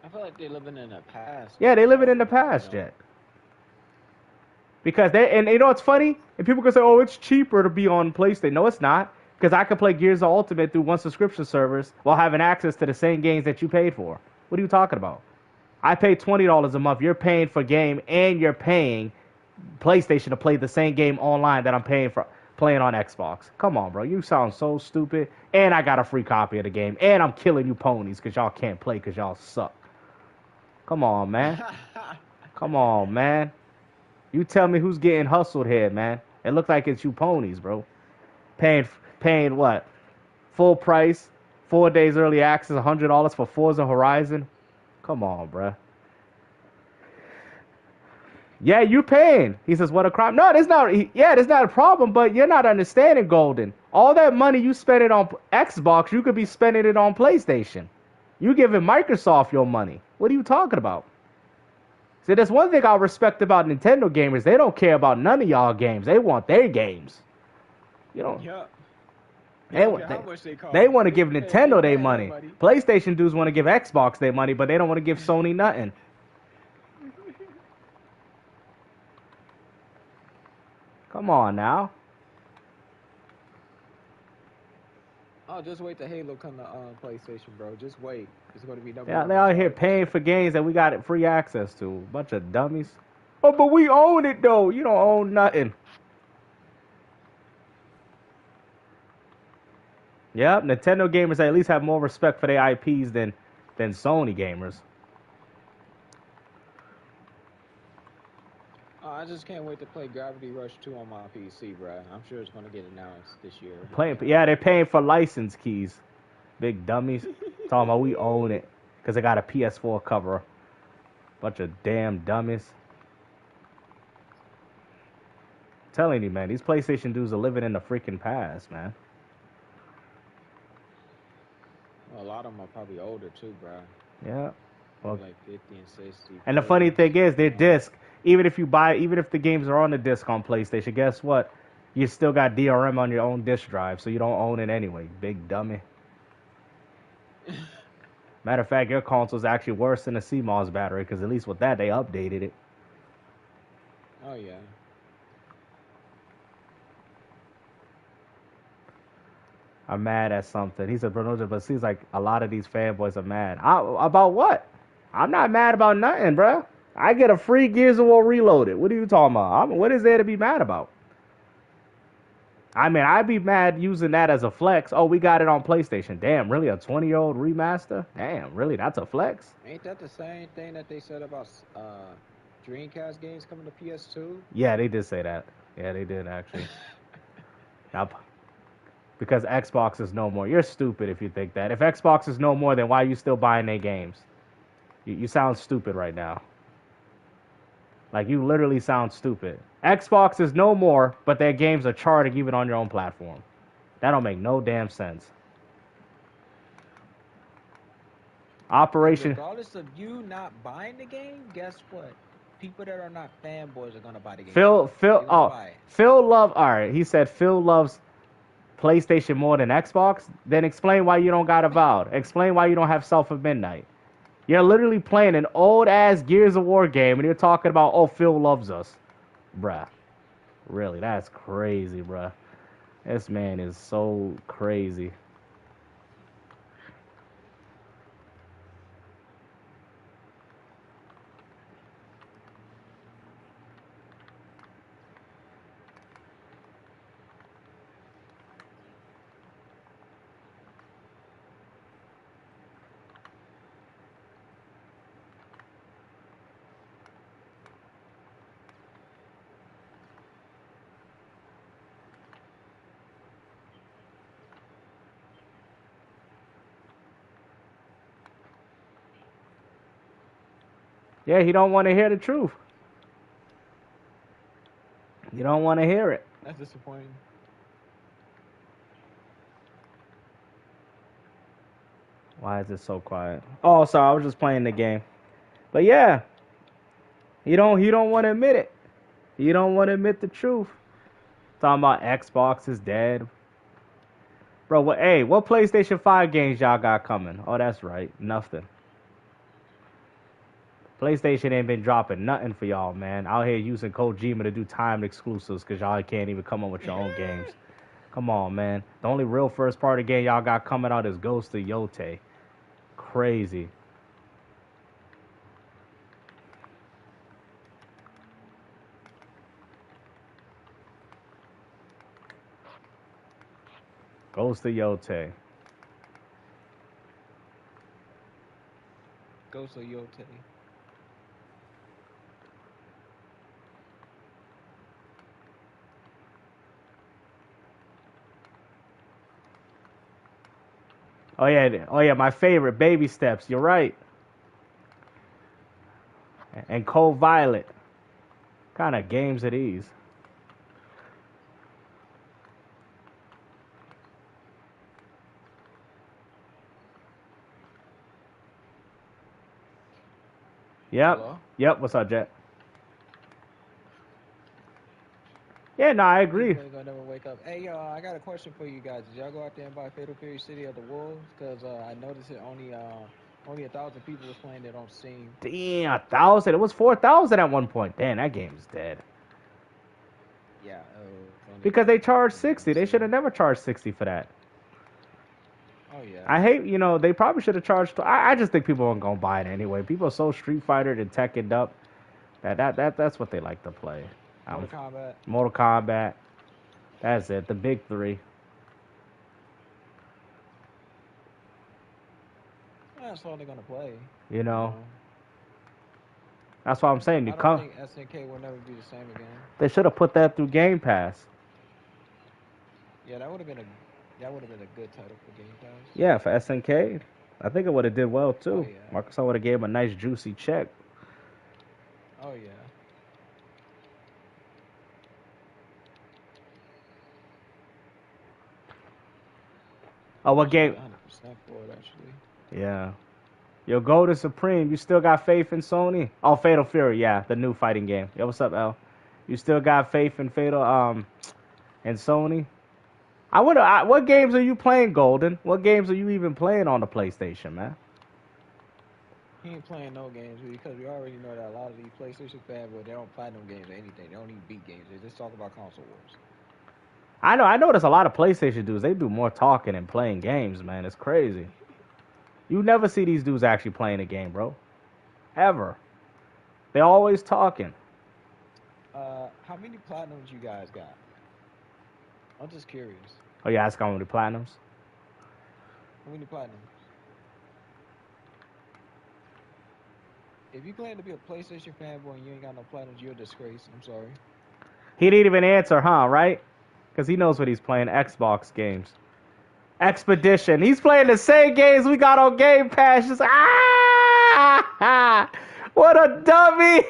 I feel like they're living in the past. Yeah, they're living in the past, Jet. Because and you know what's funny? And people can say, oh, it's cheaper to be on PlayStation. No, it's not. Because I can play Gears of Ultimate through one subscription service while having access to the same games that you paid for. What are you talking about? I pay $20 a month. You're paying for game, and you're paying PlayStation to play the same game online that I'm paying for playing on Xbox. Come on, bro. You sound so stupid. And I got a free copy of the game. And I'm killing you ponies because y'all can't play because y'all suck. Come on, man. Come on, man. You tell me who's getting hustled here, man. It looks like it's you ponies, bro. Paying what? Full price, 4 days early access, $100 for Forza Horizon. Come on, bruh. Yeah, you paying. He says, what a crime. No, that's not. Yeah, that's not a problem. But you're not understanding, Golden. All that money you spend it on Xbox, you could be spending it on PlayStation. You giving Microsoft your money. What are you talking about? See, that's one thing I respect about Nintendo gamers. They don't care about none of y'all games. They want their games. You know, Yup. They they don't want care how much they they cost. want to give They Nintendo their want money. everybody. PlayStation dudes want to give Xbox their money, but they don't want to give Sony nothing. Come on now. Oh, just wait till Halo come to PlayStation, bro. Just wait. It's gonna be number Yeah, one they on out here charts. paying for games that we got it free access to. Bunch of dummies. Oh, but we own it though. You don't own nothing. Yep, Nintendo gamers at least have more respect for their IPs than Sony gamers. Oh, I just can't wait to play Gravity Rush 2 on my PC, bro. I'm sure it's gonna get announced this year. Yeah, they're paying for license keys. Big dummies. Talking about we own it because they got a PS4 cover. Bunch of damn dummies. Telling you, man, these PlayStation dudes are living in the freaking past, man. Well, a lot of them are probably older too, bro. Yeah. Well, Maybe like 50 and 60, and the funny 40s. thing is, their You know. disc, even if the games are on the disc on PlayStation, guess what? You still got DRM on your own disc drive, so you don't own it anyway. Big dummy. Matter of fact, your console's actually worse than a CMOS battery, because at least with that, they updated it. Oh yeah. I'm mad at something. He said, Bruno, but it seems like a lot of these fanboys are mad. About what? I'm not mad about nothing, bro. I get a free Gears of War Reloaded. What are you talking about? What is there to be mad about? I mean, I'd be mad using that as a flex. Oh, we got it on PlayStation. Damn, really? A 20-year-old remaster? Damn, really? That's a flex? Ain't that the same thing that they said about Dreamcast games coming to PS2? Yeah, they did say that. Yeah, they did, actually. Now, because Xbox is no more. You're stupid if you think that. If Xbox is no more, then why are you still buying their games? You sound stupid right now. Like, you literally sound stupid. Xbox is no more, but their games are charting even on your own platform. That don't make no damn sense. And Operation regardless of you not buying the game, guess what? People that are not fanboys are gonna buy the game for Phil you. Phil They're gonna oh buy it. Phil love all right. He said Phil loves PlayStation more than Xbox. Then explain why you don't got Avowed. Explain why you don't have Self of Midnight. You're literally playing an old ass Gears of War game and you're talking about, oh, Phil loves us. Bruh. Really, that's crazy, bruh. This man is so crazy. Yeah, he don't want to hear the truth. You don't want to hear it. That's disappointing. Why is it so quiet? Oh, sorry, I was just playing the game. But yeah, he don't want to admit it. He don't want to admit the truth. Talking about Xbox is dead. Bro, what PlayStation 5 games y'all got coming? Oh, that's right. Nothing. PlayStation ain't been dropping nothing for y'all, man. Out here using Kojima to do timed exclusives because y'all can't even come up with your own games. Come on, man. The only real first party game y'all got coming out is Ghost of Yote. Crazy. Ghost of Yote. Ghost of Yote. Oh yeah, my favorite, Baby Steps. You're right. And Cold Violet. Kind of games are these? Yep. Hello? Yep. What's up, Jet? Yeah, no, I agree. People ain't gonna never wake up. Hey, I got a question for you guys. Did y'all go out there and buy Fatal Fury City of the Wolves? Because I noticed it only 1,000 people was playing it on Steam. Damn, 1,000. It was 4,000 at one point. Damn, that game's dead. Yeah, it's only Because they charged 1,000 60. on They should Steam. have never charged 60 for that. Oh yeah. I hate, they probably should have charged. I just think people aren't gonna buy it anyway. People are so Street Fighter and Tekken up that's what they like to play. Mortal Kombat. Mortal Kombat. That's it. The big three. That's all they're gonna play. You You know. know. That's why I'm saying you I don't come. think SNK will never be the same again. They should have put that through Game Pass. Yeah, that would have been a good title for Game Pass. Yeah, for SNK. I think it would have did well Oh too. yeah. Microsoft would have gave him a nice juicy check. Oh yeah. Oh, what I should game? get 100% for it actually. Yeah. Yo, Golden Supreme, you still got faith in Sony? Oh, Fatal Fury, yeah, the new fighting game. Yo, what's up, L? You still got faith in in Sony? What games are you playing, Golden? What games are you even playing on the PlayStation, man? He ain't playing no games because we already know that a lot of these PlayStation fanboys they don't platinum games or anything. They don't even beat games. They just talk about console wars. I know there's a lot of PlayStation dudes. They do more talking and playing games, man. It's crazy. You never see these dudes actually playing a game, bro. Ever. They always talking. How many platinums you guys got? I'm just curious. Oh yeah, that's going to the platinums. How many platinums? If you claim to be a PlayStation fanboy and you ain't got no platinums, you're a disgrace. I'm sorry. He didn't even answer, huh? Right? Because he knows what he's playing. Xbox games. Expedition. He's playing the same games we got on Game Pass. Just, what a dummy.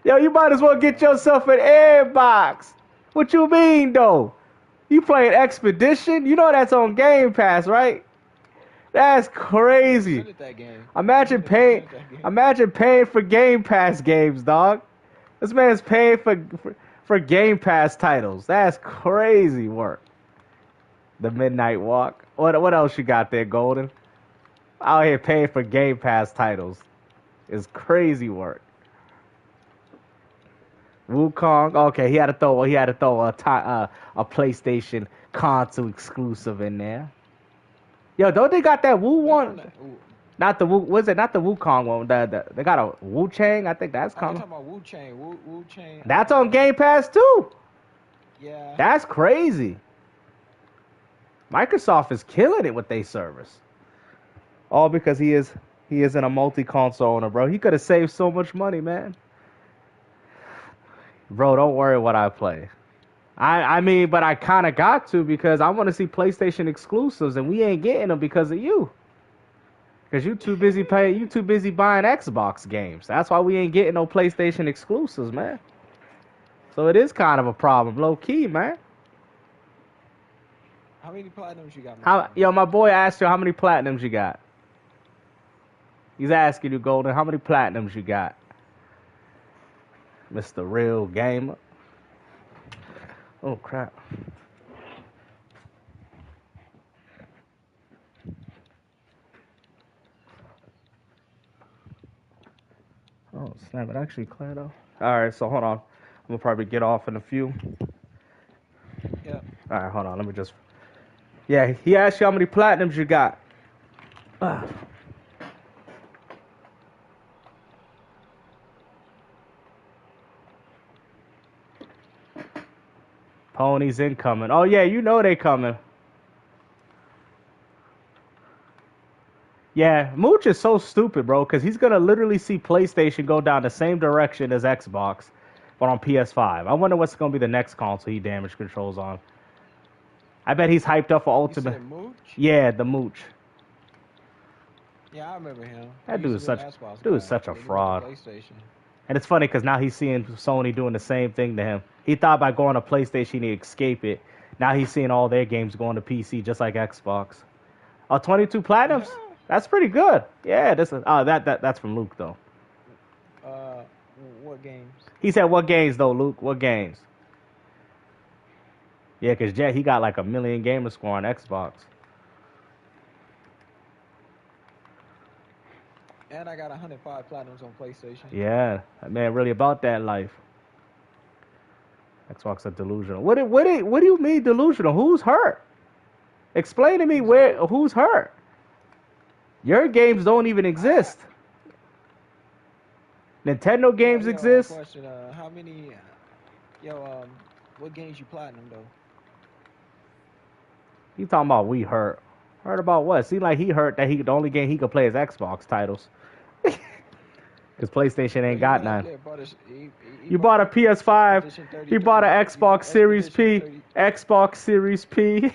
Yo, you might as well get yourself an Airbox. What you mean, though? You playing Expedition? You know that's on Game Pass, right? That's crazy. Send it that game. Imagine Send paying, it that game. imagine paying for Game Pass games, dog. This man's paying for Game Pass titles. That's crazy work. The Midnight Walk. What else you got there, Golden? Out here paying for Game Pass titles is crazy work. Wukong. Okay, he had to throw a PlayStation console exclusive in there. Yo, don't they got that Wu one? Not the Wu. Was it not the Wukong one? They got a Wu Chang. I think that's I'm coming. talking about Wu Chain. Wu Chain. That's on Game Pass too. Yeah. That's crazy. Microsoft is killing it with their service. All because he isn't a multi-console owner, bro. He could have saved so much money, man. Bro, don't worry what I play. I mean, but I kind of got to because I want to see PlayStation exclusives, and we ain't getting them because of you. Because you too busy buying Xbox games. That's why we ain't getting no PlayStation exclusives, man. So it is kind of a problem, low key, man. How many platinums you got? Yo, my boy asked you how many platinums you got. He's asking you, Golden, how many platinums you got? Mr. Real Gamer. Oh, crap. Oh, snap. It actually cleared off. All right, so hold on. I'm going to probably get off in a few. Yeah. All right, hold on. Let me just... Yeah, he asked you how many platinums you got. Ponies incoming. Oh, yeah, you know they coming. Yeah, Mooch is so stupid, bro, because he's going to literally see PlayStation go down the same direction as Xbox, but on PS5. I wonder what's going to be the next console he damage controls on. I bet he's hyped up for You Ultimate. said Mooch? Yeah, the Mooch. Yeah, I remember him. He That used dude to is be an such Xbox dude is guy. such a Then he went to fraud. PlayStation. And it's funny because now he's seeing Sony doing the same thing to him. He thought by going to PlayStation he'd escape it. Now he's seeing all their games going to PC just like Xbox. Oh, 22 platinums? That's pretty good. Yeah, this is that's from Luke though. uh, what games? He said what games though, Luke? What games? Yeah, because Jet he got like 1,000,000 gamer score on Xbox. And I got 105 platinums on PlayStation. Yeah, that man really about that life. Xbox are delusional. What do you mean delusional? Who's hurt? Explain to me who's hurt. Your games don't even exist. Nintendo games exist. Question: how many? What games you platinum though? You talking about we hurt? Hurt about what? Seemed like he hurt that the only game he could play is Xbox titles. Because PlayStation ain't got none. You bought a PS5. He bought an Xbox Series P. Xbox Series P.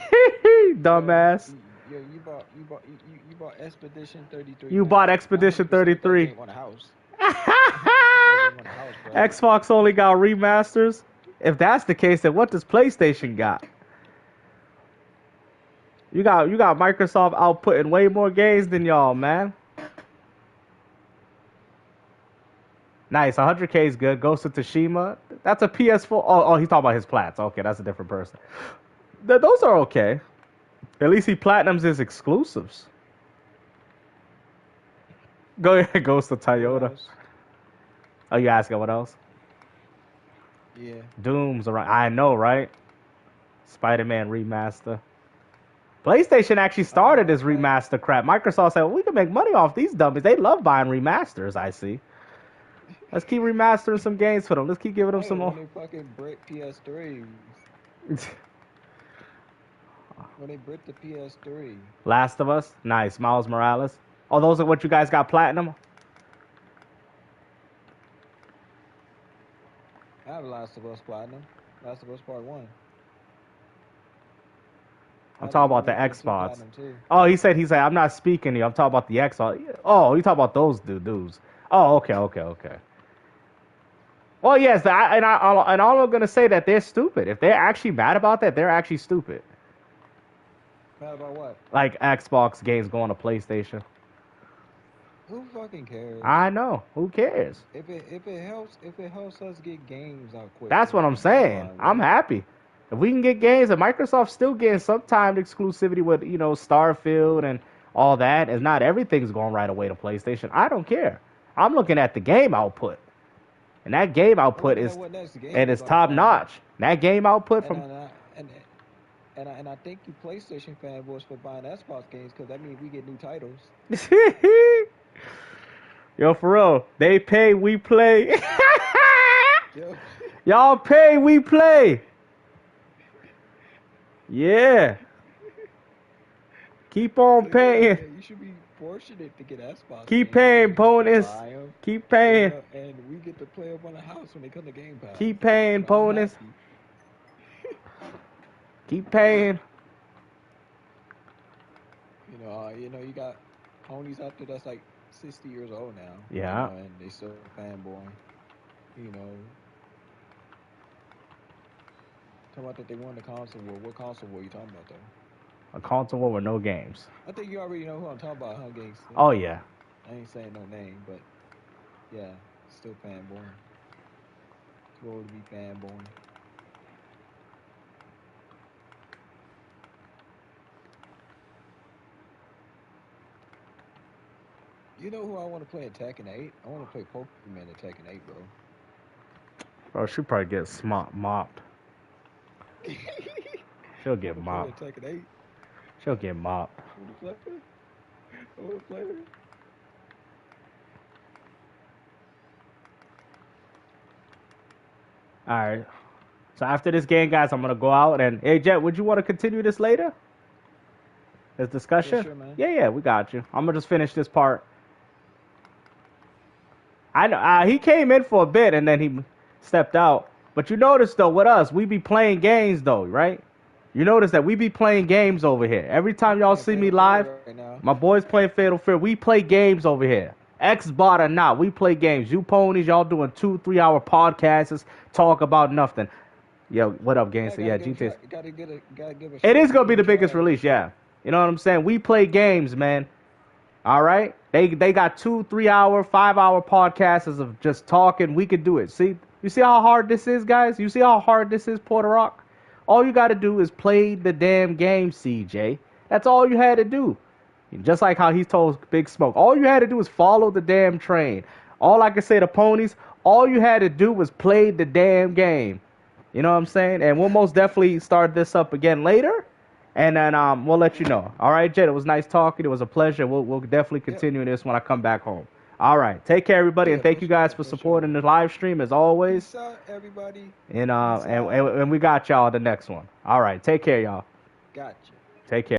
Dumbass. You bought Expedition 33. You bought Expedition 33. Xbox only got remasters. If that's the case, then what does PlayStation got? You got Microsoft outputting way more games than y'all, man. Nice, 100K is good. Ghost of Tsushima, that's a PS4. Oh, he's talking about his plats. Okay, that's a different person. Those are okay. At least he platinums his exclusives. Go ahead, Ghost of Toyota. Oh, you asking what else? Yeah. Doom's around. I know, right? Spider-Man remaster. PlayStation actually started this remaster crap. Microsoft said, well, we can make money off these dummies. They love buying remasters, I see. Let's keep remastering some games for them. Let's keep giving them some more. When they fucking brick PS3. When they brick the PS3. Last of Us. Nice. Miles Morales. Oh, those are what you guys got platinum? I have Last of Us platinum. Last of Us Part 1. I'm talking about the Xbox. Oh, he said, I'm not speaking to you. I'm talking about the Xbox. Oh, you talking about those dudes. Oh, okay. Well, yes, and all I'm going to say that they're stupid. If they're actually mad about that, they're actually stupid. Mad about what? Like Xbox games going to PlayStation. Who fucking cares? I know. Who cares? If it helps us get games out quick. That's what I'm saying. I'm happy. If we can get games, and Microsoft's still getting some timed exclusivity with, Starfield and all that, and not everything's going right away to PlayStation. I don't care. I'm looking at the game output. And that game output is top notch. That game output and I thank you PlayStation fanboys for buying Xbox games because that means we get new titles. Yo, for real, they pay, we play. Y'all pay, we play. Yeah. Keep on paying. You should be fortunate to get Xbox. Keep paying bonus. Keep paying. And we get to play up on the house when they come to Game Pass. Keep paying bonus. Keep paying. You got ponies out there that's like 60 years old now. Yeah. And they still fanboy. Talking about that they won the console war. What console war you talking about though? A console war with no games. I think you already know who I'm talking about, huh, Gates? Oh yeah. I ain't saying no name, but yeah, still fanboy. Too old to be fanboy. You know who I want to play in Tekken 8? I want to play Pokemon in Tekken 8, bro. Bro, she'll probably get mopped. She'll get mopped. Tekken 8. She'll get mopped. I want to play her. Alright. So after this game, guys, I'm going to go out and... Hey, Jet, would you want to continue this later? This discussion? Yeah, sure, man. Yeah, we got you. I'm going to just finish this part. I know he came in for a bit and then he stepped out. But you notice, though, with us, we be playing games, though, right? You notice that we be playing games over here. Every I'm time y'all playing see me Fatal live, Fury right now. my boys playing Fatal Fury. We play games over here. Xbot or not, we play games. You ponies, y'all doing 2-3 hour podcasts, talk about nothing. Yo, what up, Yeah, gangster? gotta Yeah, give a GTA. shout. Gotta give a It shout is to gonna be King the biggest Trav. release, yeah. You know what I'm saying? We play games, man. All right, they got 2-3 hour, 5 hour podcasts of just talking. We could do it. See, you see how hard this is, guys. You see how hard this is, Puerto Rock. All you got to do is play the damn game, CJ. That's all you had to do. Just like how he told Big Smoke, all you had to do is follow the damn train. All I can say to ponies, all you had to do was play the damn game. You know what I'm saying? And we'll most definitely start this up again later. And then we'll let you know. All right, Jed, it was nice talking. It was a pleasure. We'll definitely Yep. continue this when I come back home. All right. Take care, everybody, and Yeah, thank for you guys sure, for for sure. supporting the live stream as always. Peace out, everybody. And Peace out. and we got y'all the next one. All right. Take care, y'all. Gotcha. Take care.